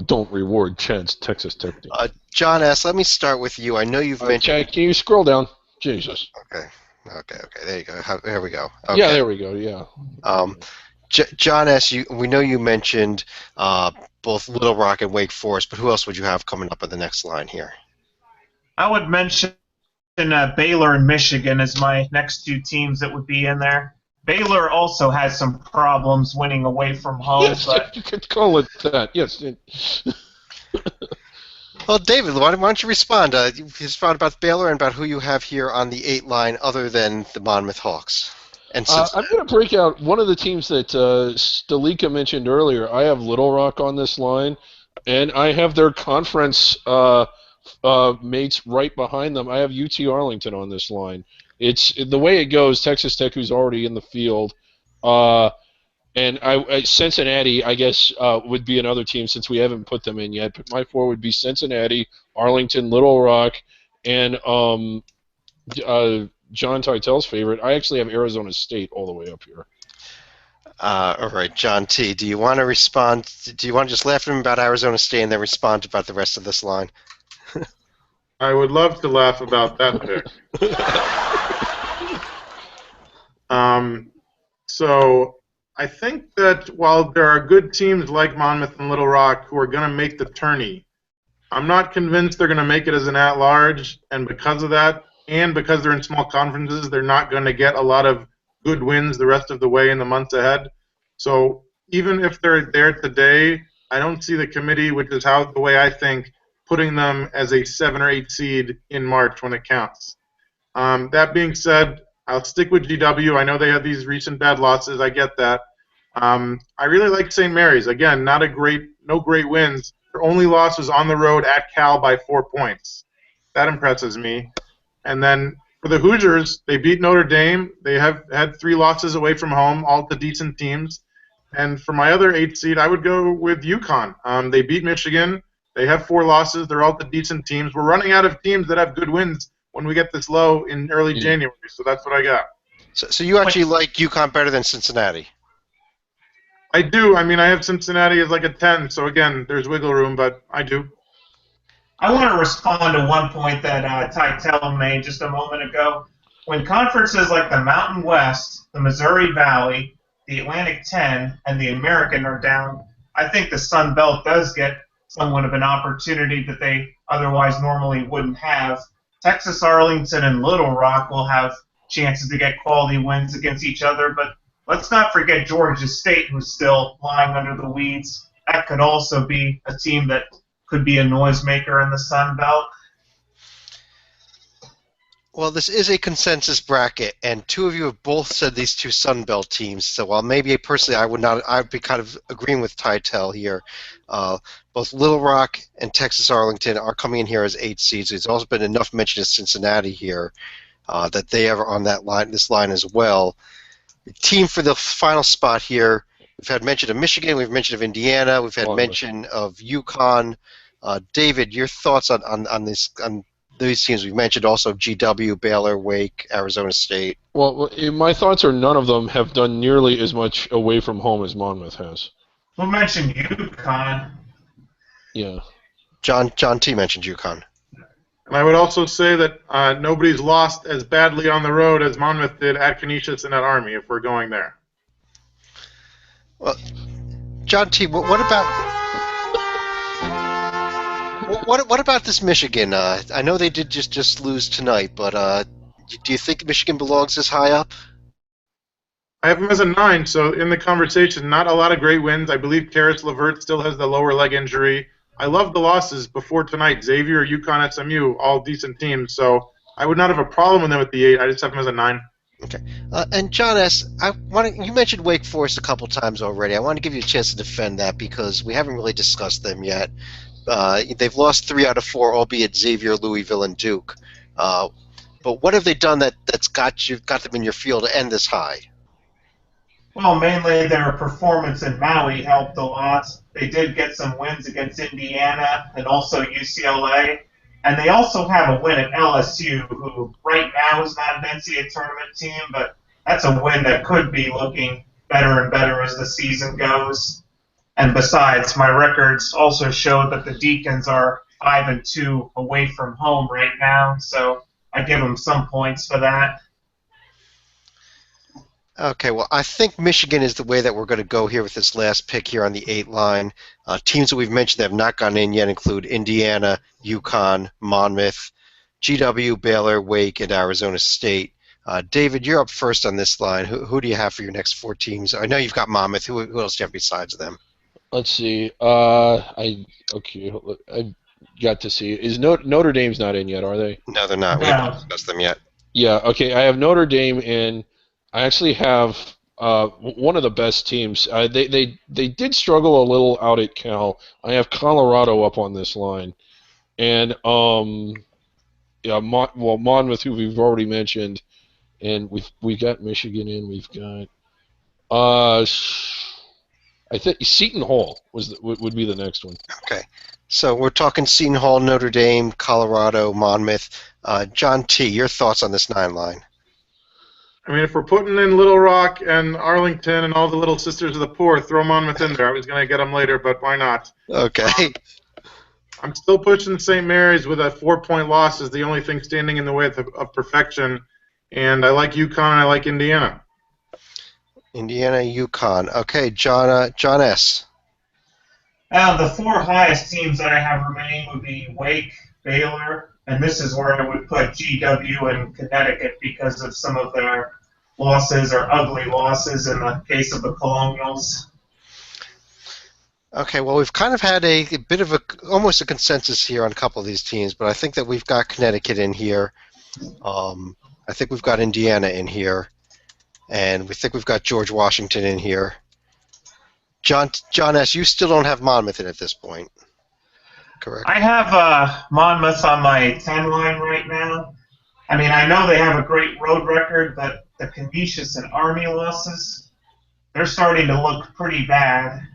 don't reward Chad's Texas Tech team. John S., let me start with you. I know you've mentioned. Chad, can you scroll down? Jesus. Okay. There you go. There we go. Okay. Yeah, there we go. Yeah. John S., we know you mentioned both Little Rock and Wake Forest, but who else would you have coming up in the next line here? I would mention Baylor and Michigan as my next 2 teams that would be in there. Baylor also has some problems winning away from home. Yes, you could call it that. Yes. Well, David, why don't you respond? You respond about Baylor and about who you have here on the 8 line other than the Monmouth Hawks. I'm going to break out one of the teams that Stalika mentioned earlier. I have Little Rock on this line, and I have their conference mates right behind them. I have UT Arlington on this line. It's the way it goes. Texas Tech, who's already in the field, and Cincinnati, I guess, would be another team since we haven't put them in yet. But my 4 would be Cincinnati, Arlington, Little Rock, and John Titel's favorite. I actually have Arizona State all the way up here. All right, John T., do you want to respond? Do you want to just laugh at him about Arizona State and then respond about the rest of this line? I would love to laugh about that pick. So I think that while there are good teams like Monmouth and Little Rock who are going to make the tourney, I'm not convinced they're going to make it as an at-large, and because of that, and because they're in small conferences, they're not going to get a lot of good wins the rest of the way in the months ahead. So even if they're there today, I don't see the committee, which is the way I think, putting them as a 7 or 8 seed in March when it counts. That being said, I'll stick with GW. I know they had these recent bad losses. I get that. I really like St. Mary's. Again, no great wins. Their only loss was on the road at Cal by 4 points. That impresses me. And then for the Hoosiers, they beat Notre Dame. They have had 3 losses away from home, all to decent teams. And for my other 8 seed, I would go with UConn. They beat Michigan. They have 4 losses. They're all to decent teams. We're running out of teams that have good wins when we get this low in early January. So that's what I got. So you actually like UConn better than Cincinnati? I do. I mean, I have Cincinnati as like a 10, so again, there's wiggle room, but I do. I want to respond to one point that Tytel made just a moment ago. When conferences like the Mountain West, the Missouri Valley, the Atlantic 10, and the American are down, I think the Sun Belt does get somewhat of an opportunity that they otherwise normally wouldn't have. Texas, Arlington, and Little Rock will have chances to get quality wins against each other, but let's not forget Georgia State, who's still lying under the weeds. That could also be a team that could be a noisemaker in the Sun Belt. Well, this is a consensus bracket, and 2 of you have both said these 2 Sun Belt teams. So while maybe personally I'd be kind of agreeing with Tytel here. Both Little Rock and Texas Arlington are coming in here as 8 seeds. There's also been enough mention of Cincinnati here that they are on this line as well. The team for the final spot here, we've had mention of Michigan, we've mentioned of Indiana, we've had mention of UConn. David, your thoughts on these teams we've mentioned, also GW, Baylor, Wake, Arizona State? Well, my thoughts are none of them have done nearly as much away from home as Monmouth has. We'll mention UConn. Yeah. John T. mentioned UConn. And I would also say that nobody's lost as badly on the road as Monmouth did at Canisius and at Army, if we're going there. Well, John T., what about this Michigan? I know they did just lose tonight, but do you think Michigan belongs this high up? I have them as a 9, so in the conversation, not a lot of great wins. I believe Karis LeVert still has the lower leg injury. I love the losses before tonight. Xavier, UConn, SMU, all decent teams, so I would not have a problem with them at the 8. I just have them as a 9. Okay. And John S., you mentioned Wake Forest a couple times already. I want to give you a chance to defend that because we haven't really discussed them yet. They've lost 3 out of 4, albeit Xavier, Louisville, and Duke. But what have they done that's got them in your field to end this high? Well, mainly their performance in Maui helped a lot. They did get some wins against Indiana and also UCLA. And they also have a win at LSU, who right now is not an NCAA Tournament team, but that's a win that could be looking better and better as the season goes. And besides, my records also show that the Deacons are 5-2 away from home right now, so I give them some points for that. Okay, well, I think Michigan is the way that we're going to go here with this last pick here on the 8 line. Teams that we've mentioned that have not gone in yet include Indiana, UConn, Monmouth, GW, Baylor, Wake, and Arizona State. David, you're up first on this line. Who do you have for your next 4 teams? I know you've got Monmouth. Who else do you have besides them? Let's see. I got to see. Is Notre Dame's not in yet? Are they? No, they're not. We haven't discussed them yet. Yeah. Okay. I have Notre Dame in. I actually have one of the best teams. They did struggle a little out at Cal. I have Colorado up on this line, and Monmouth, who we've already mentioned, and we got Michigan in. We've got I think Seton Hall would be the next one. Okay, so we're talking Seton Hall, Notre Dame, Colorado, Monmouth. John T., your thoughts on this 9 line? I mean, if we're putting in Little Rock and Arlington and all the little sisters of the poor, throw Monmouth in there. I was going to get them later, but why not? Okay. I'm still pushing St. Mary's with a 4-point loss is the only thing standing in the way of perfection. And I like UConn and I like Indiana. Indiana, UConn. Okay, John S. The four highest teams that I have remaining would be Wake, Baylor, and this is where I would put GW and Connecticut because of some of their losses or ugly losses in the case of the Colonials. Okay, well, we've kind of had a bit of almost a consensus here on a couple of these teams, but I think that we've got Connecticut in here. I think we've got Indiana in here, and we think we've got George Washington in here. John S., you still don't have Monmouth in at this point, correct? I have Monmouth on my 10 line right now. I mean, I know they have a great road record, but the Canisius and Army losses, they're starting to look pretty bad.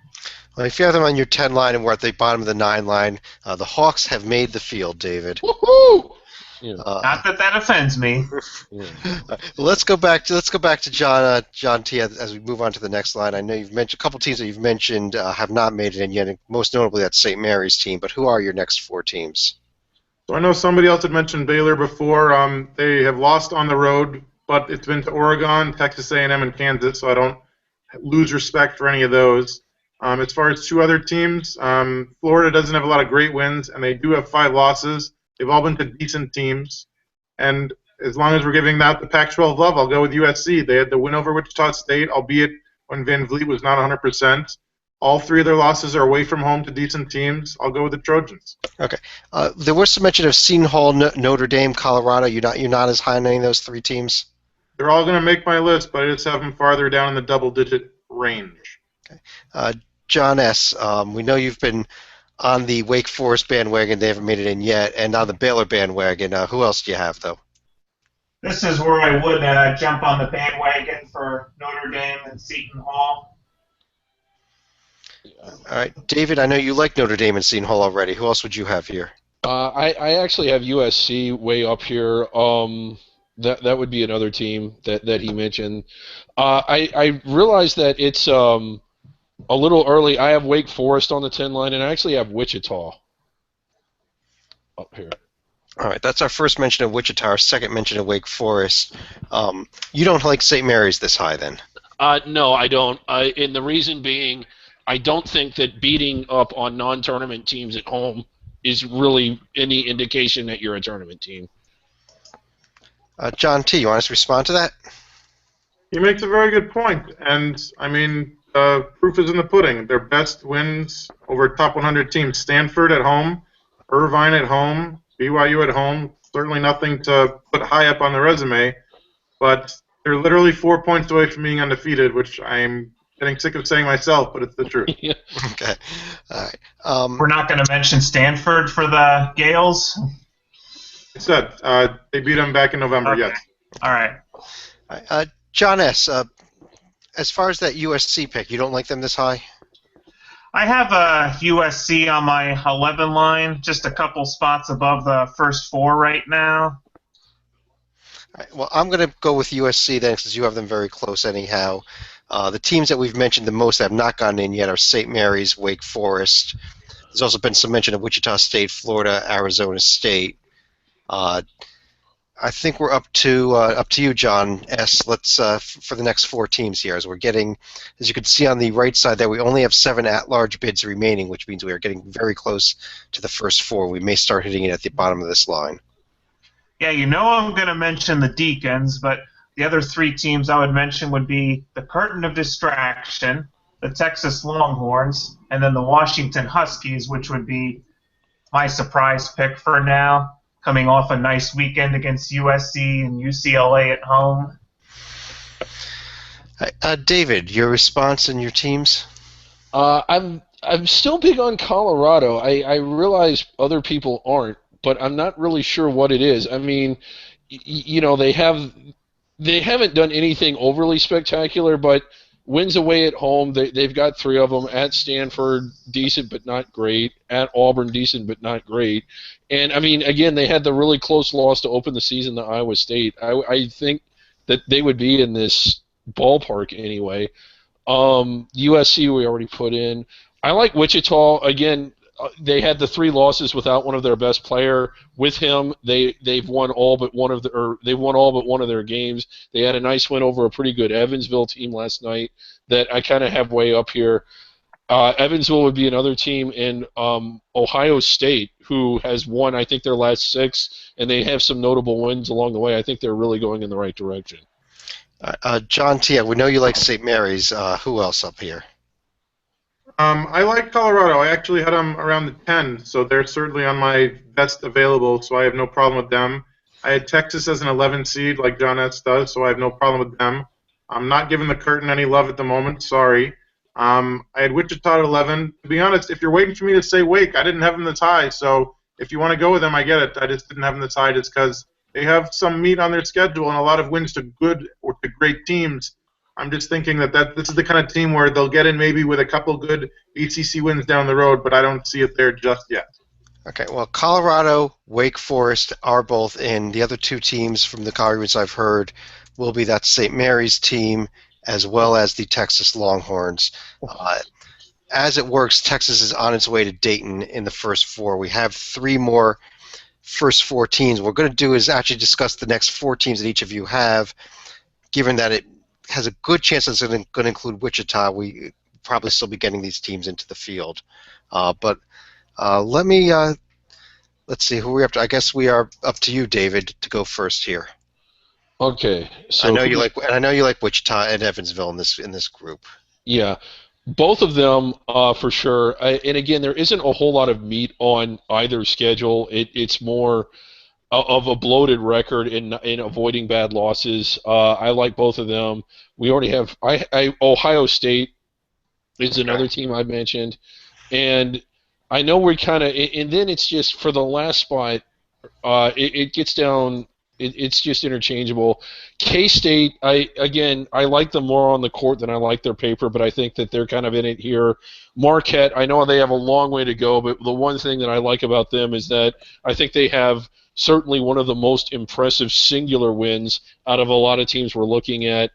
Well, if you have them on your 10 line and we're at the bottom of the 9 line, the Hawks have made the field, David. Woohoo! Yeah. Not that offends me. Yeah. Let's go back to John T. as we move on to the next line. I know you've mentioned a couple teams that you've mentioned have not made it in yet, and most notably that's St. Mary's team. But who are your next 4 teams? So I know somebody else had mentioned Baylor before. They have lost on the road, but it's been to Oregon, Texas A&M, and Kansas, so I don't lose respect for any of those. As far as 2 other teams, Florida doesn't have a lot of great wins, and they do have 5 losses. They've all been to decent teams. And as long as we're giving that the Pac-12 love, I'll go with USC. They had the win over Wichita State, albeit when Van Vliet was not 100%. All 3 of their losses are away from home to decent teams. I'll go with the Trojans. Okay. There was some mention of Seton Hall, Notre Dame, Colorado. You're not as high on any of those 3 teams? They're all going to make my list, but I just have them farther down in the double-digit range. Okay. John S., we know you've been on the Wake Forest bandwagon. They haven't made it in yet. And on the Baylor bandwagon, who else do you have, though? This is where I would jump on the bandwagon for Notre Dame and Seton Hall. All right. David, I know you like Notre Dame and Seton Hall already. Who else would you have here? I actually have USC way up here. That would be another team that he mentioned. I realize that it's a little early. I have Wake Forest on the 10 line, and I actually have Wichita up here. All right, that's our first mention of Wichita, our second mention of Wake Forest. You don't like St. Mary's this high, then? No, I don't. And the reason being, I don't think that beating up on non-tournament teams at home is really any indication that you're a tournament team. John T., you want us to respond to that? He makes a very good point, and I mean, proof is in the pudding. Their best wins over top 100 teams: Stanford at home, Irvine at home, BYU at home. Certainly nothing to put high up on the resume, but they're literally 4 points away from being undefeated, which I'm getting sick of saying myself, but it's the truth. Yeah. Okay. All right. We're not going to mention Stanford for the Gales? I said they beat them back in November, Okay. yes. All right. John S., as far as that USC pick, you don't like them this high? I have USC on my 11 line, just a couple spots above the first 4 right now. All right, well, I'm going to go with USC then, since you have them very close anyhow. The teams that we've mentioned the most that have not gotten in yet are St. Mary's, Wake Forest. There's also been some mention of Wichita State, Florida, Arizona State. I think we're up to you, John S. Let's for the next 4 teams here, as we're getting, as you can see on the right side there, we only have 7 at-large bids remaining, which means we are getting very close to the first 4. We may start hitting it at the bottom of this line. Yeah, you know I'm going to mention the Deacons, but the other 3 teams I would mention would be the Curtain of Distraction, the Texas Longhorns, and then the Washington Huskies, which would be my surprise pick for now, coming off a nice weekend against USC and UCLA at home. David, your response and your teams? I'm still big on Colorado. I realize other people aren't, but I'm not really sure what it is. I mean, you know, they haven't done anything overly spectacular, but wins away at home. They've got 3 of them. At Stanford, decent but not great. At Auburn, decent but not great. And, I mean, again, they had the really close loss to open the season to Iowa State. I think that they would be in this ballpark anyway. USC we already put in. I like Wichita. Again, they had the 3 losses without one of their best player. With him, they've won all but one of their games. They had a nice win over a pretty good Evansville team last night that I kind of have way up here. Evansville would be another team in Ohio State who has won, I think, their last 6, and they have some notable wins along the way. I think they're really going in the right direction. John T., we know you like St. Mary's. Who else up here? I like Colorado. I actually had them around the 10, so they're certainly on my best available, so I have no problem with them. I had Texas as an 11 seed, like John S. does, so I have no problem with them. I'm not giving the Curtain any love at the moment, sorry. I had Wichita at 11. To be honest, if you're waiting for me to say Wake, I didn't have them this high, so if you want to go with them, I get it. I just didn't have them this high just because they have some meat on their schedule and a lot of wins to good or to great teams. I'm just thinking that this is the kind of team where they'll get in maybe with a couple good ACC wins down the road, but I don't see it there just yet. Okay, well, Colorado, Wake Forest are both in. The other 2 teams from the conference I've heard will be that St. Mary's team as well as the Texas Longhorns. As it works, Texas is on its way to Dayton in the first 4. We have 3 more first 4 teams. What we're going to do is actually discuss the next 4 teams that each of you have, given that it has a good chance that it's going to include Wichita. We probably still be getting these teams into the field. But let's see who we're up to. I guess we are up to you, David, to go first here. Okay, so I know you like Wichita and Evansville in this group. Yeah, both of them for sure. And again, there isn't a whole lot of meat on either schedule. It's more of a bloated record in avoiding bad losses. I like both of them. We already have Ohio State is another team I mentioned, and I know we're kind of, and then it's just for the last spot, it gets down. It's just interchangeable. K-State, I like them more on the court than I like their paper, but I think that they're kind of in it here. Marquette, I know they have a long way to go, but the one thing that I like about them is that I think they have certainly one of the most impressive singular wins out of a lot of teams we're looking at.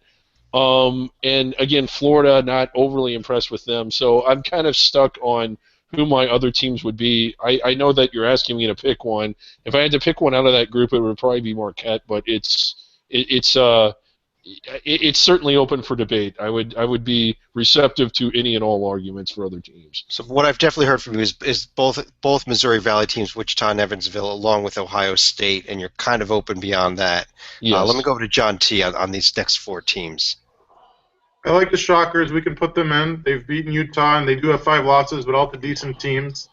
And again, Florida, not overly impressed with them, so I'm kind of stuck on who my other teams would be. I know that you're asking me to pick one. If I had to pick one out of that group, it would probably be Marquette, but it's certainly open for debate. I would be receptive to any and all arguments for other teams. So what I've definitely heard from you is both Missouri Valley teams, Wichita and Evansville, along with Ohio State, and you're kind of open beyond that. Yes. Let me go over to John T. on these next 4 teams. I like the Shockers. We can put them in. They've beaten Utah, and they do have 5 losses, but all to decent teams.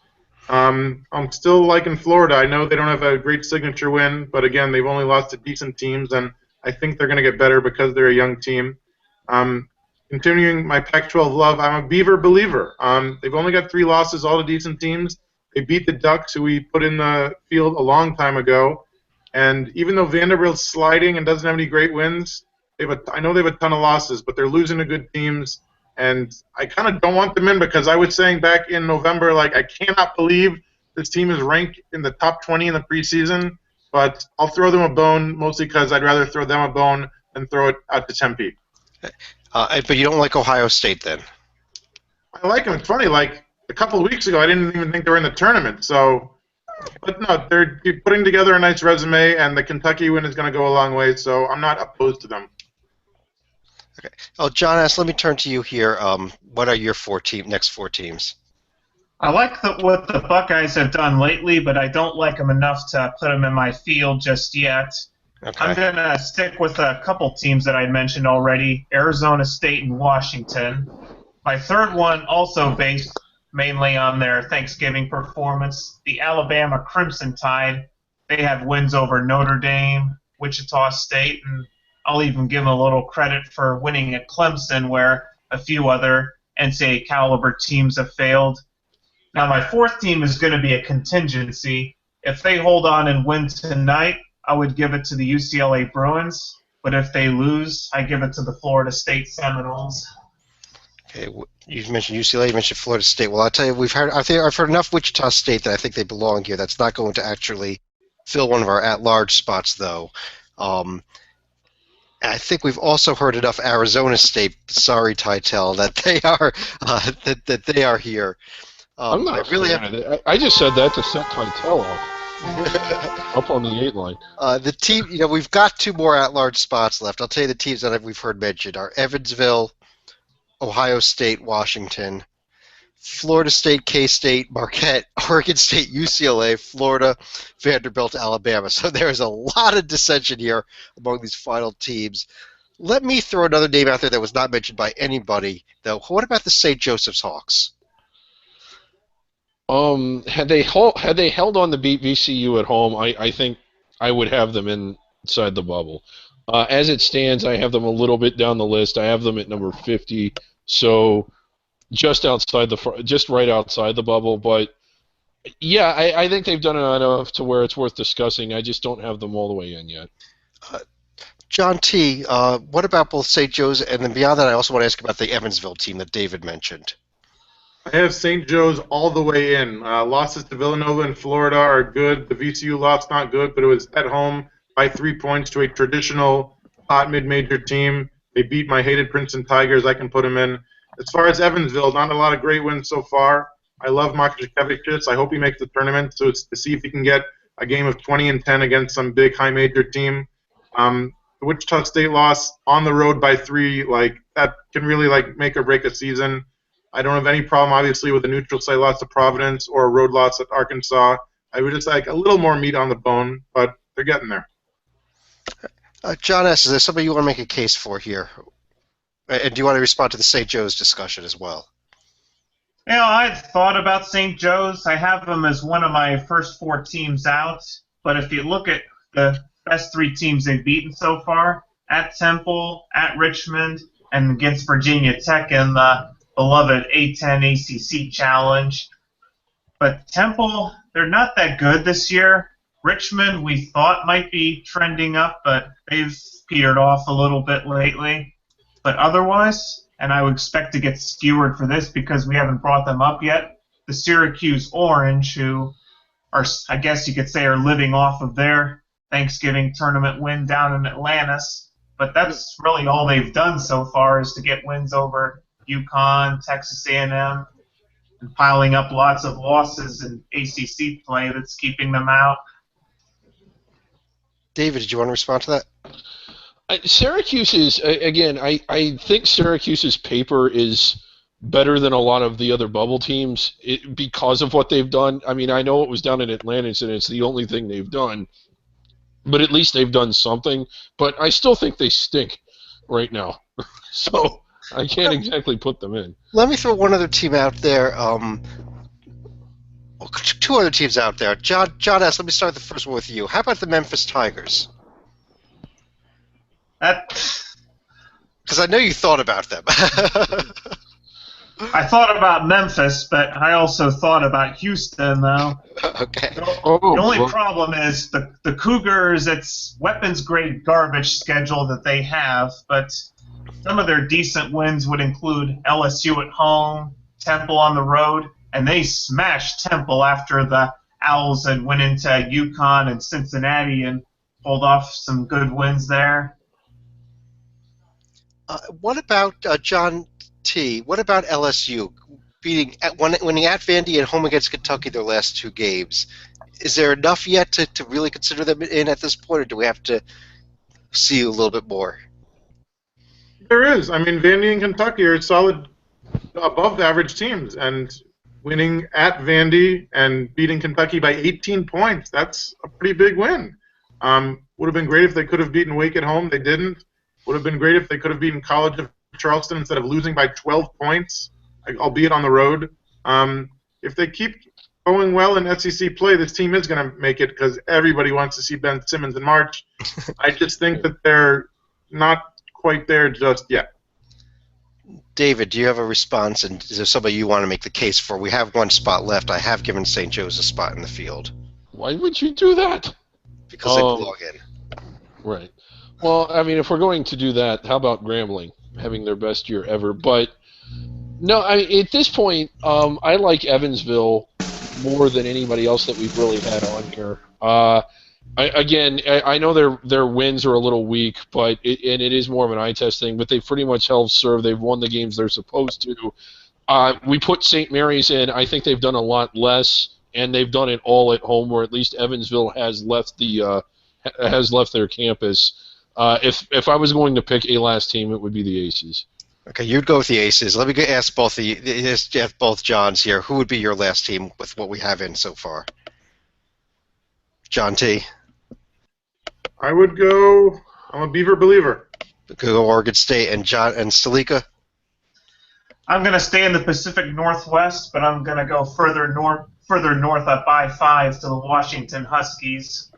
I'm still liking Florida. I know they don't have a great signature win, but again, they've only lost to decent teams, and I think they're going to get better because they're a young team. Continuing my Pac-12 love, I'm a Beaver believer. They've only got 3 losses, all to decent teams. They beat the Ducks, who we put in the field a long time ago. And even though Vanderbilt's sliding and doesn't have any great wins, I know they have a ton of losses, but they're losing to good teams. And I kind of don't want them in because I was saying back in November, like, I cannot believe this team is ranked in the top 20 in the preseason. But I'll throw them a bone, mostly because I'd rather throw them a bone than throw it out to Tempe. But you don't like Ohio State then? I like them. It's funny, like, a couple of weeks ago, I didn't even think they were in the tournament. But no, they're putting together a nice resume, and the Kentucky win is going to go a long way, so I'm not opposed to them. Okay. Oh, John S., let me turn to you here. What are your next 4 teams? I like what the Buckeyes have done lately, but I don't like them enough to put them in my field just yet. Okay. I'm going to stick with a couple teams that I mentioned already, Arizona State and Washington. My third one, also based mainly on their Thanksgiving performance, the Alabama Crimson Tide. They have wins over Notre Dame, Wichita State, and I'll even give them a little credit for winning at Clemson, where a few other NCAA caliber teams have failed. Now, my 4th team is going to be a contingency. If they hold on and win tonight, I would give it to the UCLA Bruins. But if they lose, I give it to the Florida State Seminoles. Okay, you mentioned UCLA, you mentioned Florida State. Well, I'll tell you, I've heard enough Wichita State that I think they belong here. That's not going to actually fill one of our at-large spots, though. I think we've also heard enough Arizona State. Sorry, Titel, that they are that they are here. I'm not I a really fan have. of it. I just said that to set Titel off up on the 8 line. The team, we've got two more at-large spots left. I'll tell you the teams that we've heard mentioned are Evansville, Ohio State, Washington, Florida State, K-State, Marquette, Oregon State, UCLA, Florida, Vanderbilt, Alabama. So there's a lot of dissension here among these final teams. Let me throw another name out there that was not mentioned by anybody, though. What about the St. Joseph's Hawks? Had they held on to beat VCU at home, I think I would have them inside the bubble. As it stands, I have them a little bit down the list. I have them at number 50, so just right outside the bubble. But yeah, I think they've done enough to where it's worth discussing. I just don't have them all the way in yet. John T., what about both St. Joe's, and then beyond that, I also want to ask about the Evansville team that David mentioned. I have St. Joe's all the way in. Losses to Villanova and Florida are good. The VCU loss not good, but it was at home by 3 points to a traditional hot mid-major team. They beat my hated Princeton Tigers. I can put them in. As far as Evansville, not a lot of great wins so far. I love Makashkevicius. I hope he makes the tournament to see if he can get a game of 20 and 10 against some big high major team. The Wichita State loss on the road by 3, that can really make or break a season. I don't have any problem, obviously, with a neutral site loss to Providence or a road loss at Arkansas. I would just like a little more meat on the bone, but they're getting there. John S., is there somebody you want to make a case for here? And do you want to respond to the St. Joe's discussion as well? I've thought about St. Joe's. I have them as one of my first 4 teams out. But if you look at the best 3 teams they've beaten so far, at Temple, at Richmond, and against Virginia Tech in the beloved A10 ACC Challenge. But Temple, they're not that good this year. Richmond, we thought might be trending up, but they've petered off a little bit lately. But otherwise, and I would expect to get skewered for this because we haven't brought them up yet, the Syracuse Orange, who are, I guess you could say, are living off of their Thanksgiving tournament win down in Atlantis. But that's really all they've done so far is to get wins over UConn, Texas A&M, and piling up lots of losses in ACC play that's keeping them out. David, did you want to respond to that? Syracuse is, again, I think Syracuse's paper is better than a lot of the other bubble teams because of what they've done. I mean, I know it was down in Atlantis, and it's the only thing they've done, but at least they've done something. But I still think they stink right now. So I can't exactly put them in. Let me throw one other team out there. 2 other teams out there. John S., let me start the first one with you. How about the Memphis Tigers? Because I know you thought about them. I thought about Memphis, but I also thought about Houston, though. Okay. The only problem is the Cougars, it's weapons-grade garbage schedule that they have, but some of their decent wins would include LSU at home, Temple on the road, and they smashed Temple after the Owls had went into UConn and Cincinnati and pulled off some good wins there. What about John T.? What about LSU winning at Vandy and home against Kentucky their last 2 games? Is there enough yet to really consider them in at this point, or do we have to see a little bit more? There is. I mean, Vandy and Kentucky are solid above-average teams, and winning at Vandy and beating Kentucky by 18 points, that's a pretty big win. Would have been great if they could have beaten Wake at home. They didn't. Would have been great if they could have beaten College of Charleston instead of losing by 12 points, albeit on the road. If they keep going well in SEC play, this team is going to make it because everybody wants to see Ben Simmons in March. I just think that they're not quite there just yet. David, do you have a response, and is there somebody you want to make the case for? We have 1 spot left. I have given St. Joe's a spot in the field. Why would you do that? Because they belong in. Right. Well, I mean, if we're going to do that, how about Grambling having their best year ever? But no, at this point, I like Evansville more than anybody else that we've really had on here. I know their wins are a little weak, but it is more of an eye test thing. But they've pretty much held serve. They've won the games they're supposed to. We put St. Mary's in. I think they've done a lot less, and they've done it all at home, or at least Evansville has left their campus. If I was going to pick a last team, it would be the Aces. Okay, you'd go with the Aces. Let me ask both Johns here. Who would be your last team with what we have in so far? John T. I would go. I'm a Beaver believer. Go Oregon State and Stalika. I'm going to stay in the Pacific Northwest, but I'm going to go further north up I-5 to the Washington Huskies.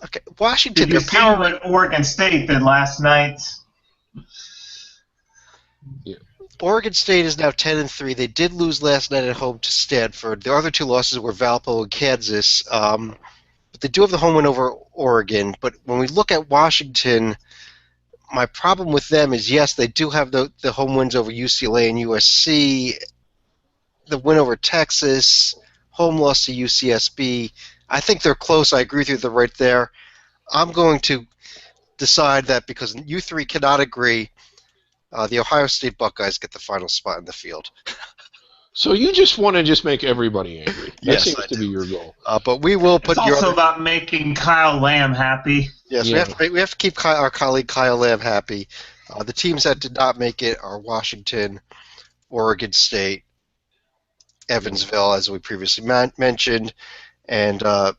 Okay, Washington. Did you see what Oregon State did last night? Yeah. Oregon State is now 10-3. They did lose last night at home to Stanford. Their other two losses were Valpo and Kansas. But they do have the home win over Oregon. But when we look at Washington, my problem with them is, yes, they do have the home wins over UCLA and USC, the win over Texas, home loss to UCSB. I think they're close. I agree with you. They're right there. I'm going to decide that because you three cannot agree, the Ohio State Buckeyes get the final spot in the field. So you just want to make everybody angry. That Yes, seems I to do. be your goal. But we will put It's your also other... about making Kyle Lamb happy. Yes, Yeah. we have to keep our colleague Kyle Lamb happy. The teams that did not make it are Washington, Oregon State, Evansville, as we previously mentioned, and I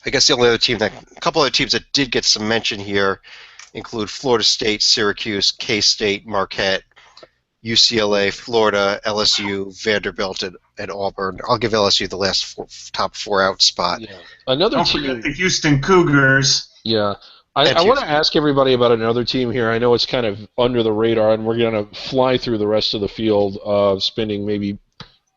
guess the only other team a couple other teams that did get some mention here include Florida State, Syracuse, K-State, Marquette, UCLA, Florida, LSU, Vanderbilt, and Auburn. I'll give LSU the last top four out spot. Yeah. Another Don't team. forget the Houston Cougars. Yeah. I want to ask everybody about another team here. I know it's kind of under the radar, and we're going to fly through the rest of the field, spending maybe,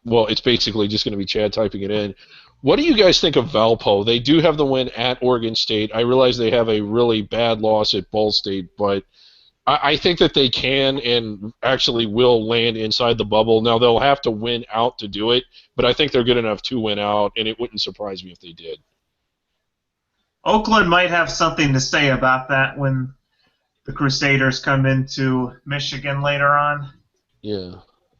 well, it's basically just going to be Chad typing it in. What do you guys think of Valpo? They do have the win at Oregon State. I realize they have a really bad loss at Ball State, but I think that they can and actually will land inside the bubble. Now, they'll have to win out to do it, but I think they're good enough to win out, and it wouldn't surprise me if they did. Oakland might have something to say about that when the Crusaders come into Michigan later on. Yeah.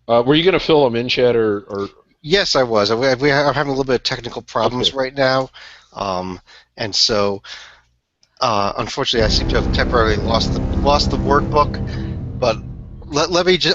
Were you going to fill them in, Chad, or? Yes, I was. I'm having a little bit of technical problems right now, and so unfortunately, I seem to have temporarily lost the workbook. But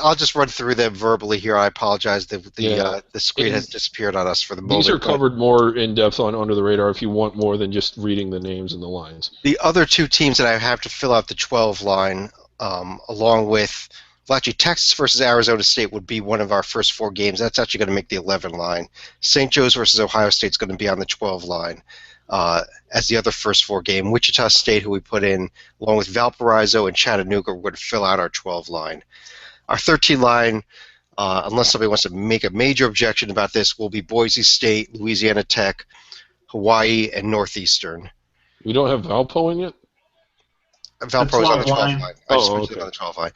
I'll just run through them verbally here. I apologize. The screen has disappeared on us for the moment. These are covered more in depth on Under the Radar if you want more than just reading the names and the lines. The other two teams that I have to fill out the 12 line, along with. Well, actually, Texas versus Arizona State would be one of our first four games. That's actually going to make the 11 line. St. Joe's versus Ohio State is going to be on the 12 line as the other first four game. Wichita State, who we put in, along with Valparaiso and Chattanooga, would fill out our 12 line. Our 13 line, unless somebody wants to make a major objection about this, will be Boise State, Louisiana Tech, Hawaii, and Northeastern. We don't have Valpo in yet? Valpo is on the 12 line. I just put it on the 12 line.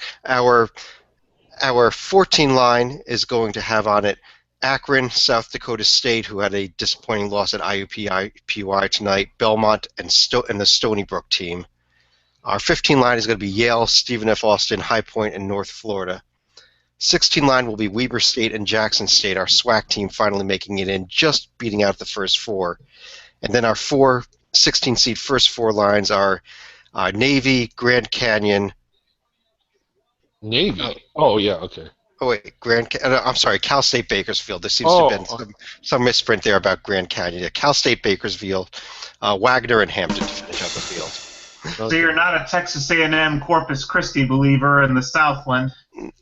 Our 14 line is going to have on it Akron, South Dakota State, who had a disappointing loss at IUPUI tonight, Belmont, and the Stony Brook team. Our 15 line is going to be Yale, Stephen F. Austin, High Point, and North Florida. 16 line will be Weber State and Jackson State, our SWAC team finally making it in, just beating out the first four. And then our 16-seed first four lines are Navy, Grand Canyon. Navy? Oh, yeah, okay. Oh, wait, I'm sorry, Cal State Bakersfield. There seems to have been some misprint there about Grand Canyon. Yeah, Cal State Bakersfield, Wagner, and Hampton to finish out the field. So you're not a Texas A&M Corpus Christi believer in the Southland.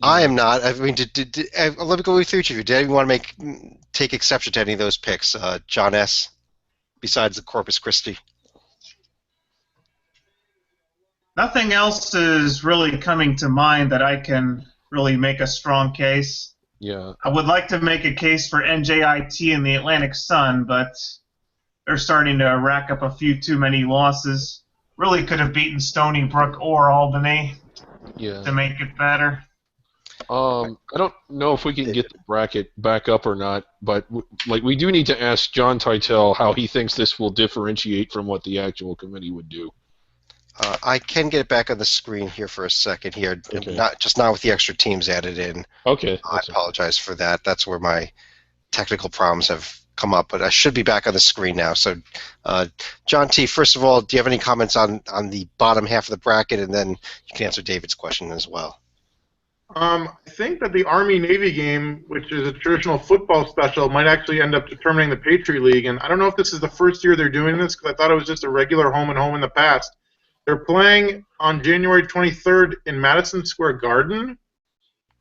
I am not. I mean, let me go through each of you. Did anyone want to take exception to any of those picks? John S., besides the Corpus Christi? Nothing else is really coming to mind that I can really make a strong case. Yeah. I would like to make a case for NJIT and the Atlantic Sun, but they're starting to rack up a few too many losses. Really could have beaten Stony Brook or Albany to make it better. I don't know if we can get the bracket back up or not, but we do need to ask John Titel how he thinks this will differentiate from what the actual committee would do. I can get it back on the screen here for a second here. Okay. Not with the extra teams added in. Okay. I apologize for that. That's where my technical problems have come up, but I should be back on the screen now. So, John T., first of all, do you have any comments on the bottom half of the bracket, and then you can answer David's question as well. I think that the Army-Navy game, which is a traditional football special, might actually end up determining the Patriot League. And I don't know if this is the first year they're doing this, because I thought it was just a regular home-and-home in the past. They're playing on January 23rd in Madison Square Garden.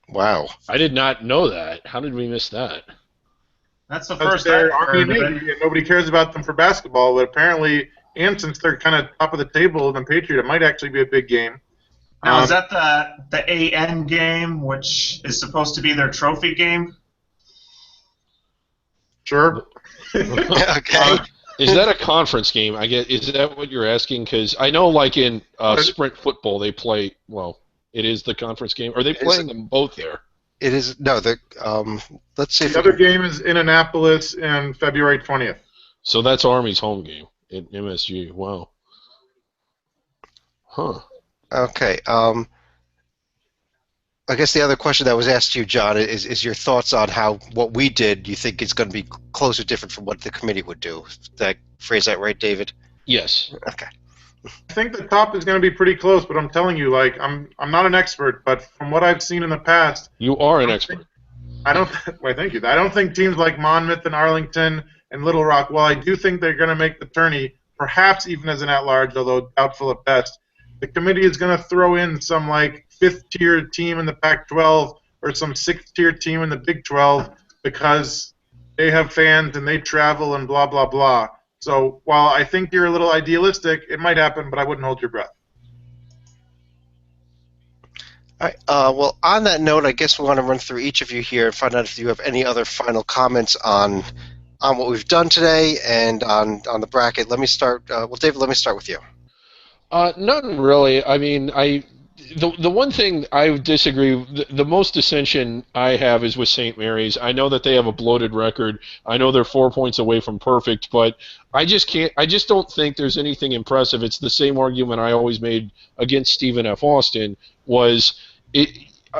Wow. I did not know that. How did we miss that? That's the Because first they're I've heard of it. Army-Navy, and nobody cares about them for basketball, but apparently, and since they're kind of top of the table in the Patriot, it might actually be a big game. Now, is that the AN game, which is supposed to be their trophy game? Sure. Okay. Is that a conference game? Is that what you're asking? Because I know, like in sprint football, they play. Well, it is the conference game. Are they playing them both there? It is no. Let's see. The other game is in Annapolis on February 20th. So that's Army's home game at MSG. Wow. Huh. Okay. I guess the other question that was asked to you, John, is your thoughts on how what we did. You think it's going to be close or different from what the committee would do? Did I phrase that right, David? Yes. Okay. I think the top is going to be pretty close, but I'm telling you, like, I'm not an expert, but from what I've seen in the past, You are an expert. Well, thank you. I don't think teams like Monmouth and Arlington and Little Rock, while I do think they're going to make the tourney, perhaps even as an at-large, although doubtful at best, the committee is going to throw in some, like, fifth-tier team in the Pac-12 or some sixth-tier team in the Big 12 because they have fans and they travel and blah, blah, blah. So while I think you're a little idealistic, it might happen, but I wouldn't hold your breath. All right. Well, on that note, I guess we want to run through each of you here and find out if you have any other final comments on what we've done today and on the bracket. Let me start. Well, David, let me start with you. None really. I mean, the one thing I disagree, the most dissension I have is with St. Mary's. I know that they have a bloated record. I know they're 4 points away from perfect, but I just don't think there's anything impressive. It's the same argument I always made against Stephen F. Austin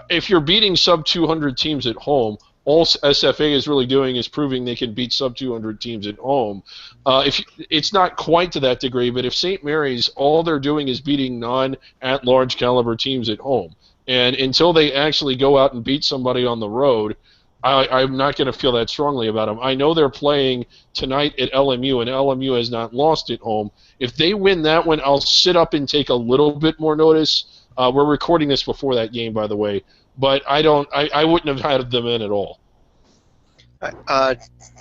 if you're beating sub-200 teams at home, all SFA is really doing is proving they can beat sub-200 teams at home. It's not quite to that degree, but if St. Mary's, all they're doing is beating non-at-large caliber teams at home. And until they actually go out and beat somebody on the road, I'm not going to feel that strongly about them. I know they're playing tonight at LMU, and LMU has not lost at home. If they win that one, I'll sit up and take a little bit more notice. We're recording this before that game, by the way. But I wouldn't have had them in at all.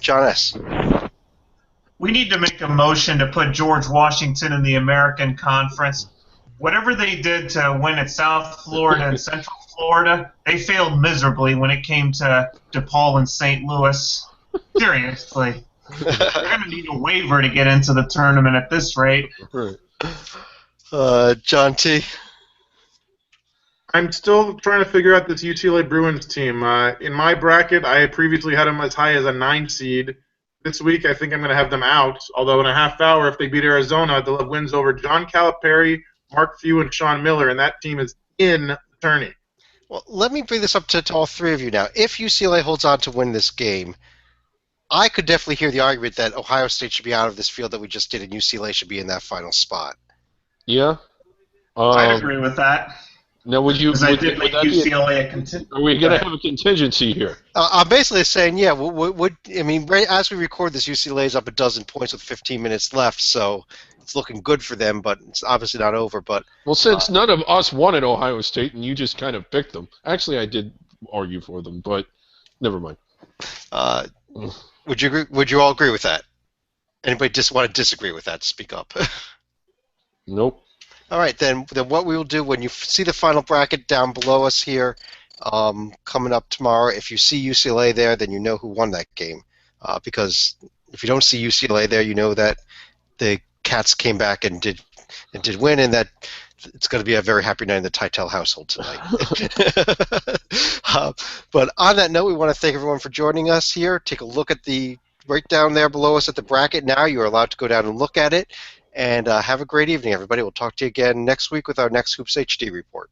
John S. We need to make a motion to put George Washington in the American Conference. Whatever they did to win at South Florida and Central Florida, they failed miserably when it came to DePaul and St. Louis. Seriously. They're going to need a waiver to get into the tournament at this rate. John T. I'm still trying to figure out this UCLA Bruins team. In my bracket, I had previously had them as high as a 9 seed. This week, I think I'm going to have them out, although in a half hour, if they beat Arizona, they'll have wins over John Calipari, Mark Few, and Sean Miller, and that team is in the tourney. Well, let me bring this up to all three of you now. If UCLA holds on to win this game, I could definitely hear the argument that Ohio State should be out of this field that we just did, and UCLA should be in that final spot. Yeah. I agree with that. Now, would I did make UCLA a contingent. Are we going to have a contingency here? I'm basically saying, yeah. Right as we record this, UCLA is up a dozen points with 15 minutes left, so it's looking good for them, but it's obviously not over. But well, since none of us wanted Ohio State, and you just kind of picked them. Actually, I did argue for them, but never mind. Would you agree? Would you all agree with that? Anybody just want to disagree with that? Speak up. Nope. All right, then what we will do when you see the final bracket down below us here coming up tomorrow, if you see UCLA there, then you know who won that game. Because if you don't see UCLA there, you know that the Cats came back and did win, and that it's going to be a very happy night in the Titel household tonight. But on that note, we want to thank everyone for joining us here. Take a look at right down there below us at the bracket now. You're allowed to go down and look at it. And have a great evening, everybody. We'll talk to you again next week with our next Hoops HD report.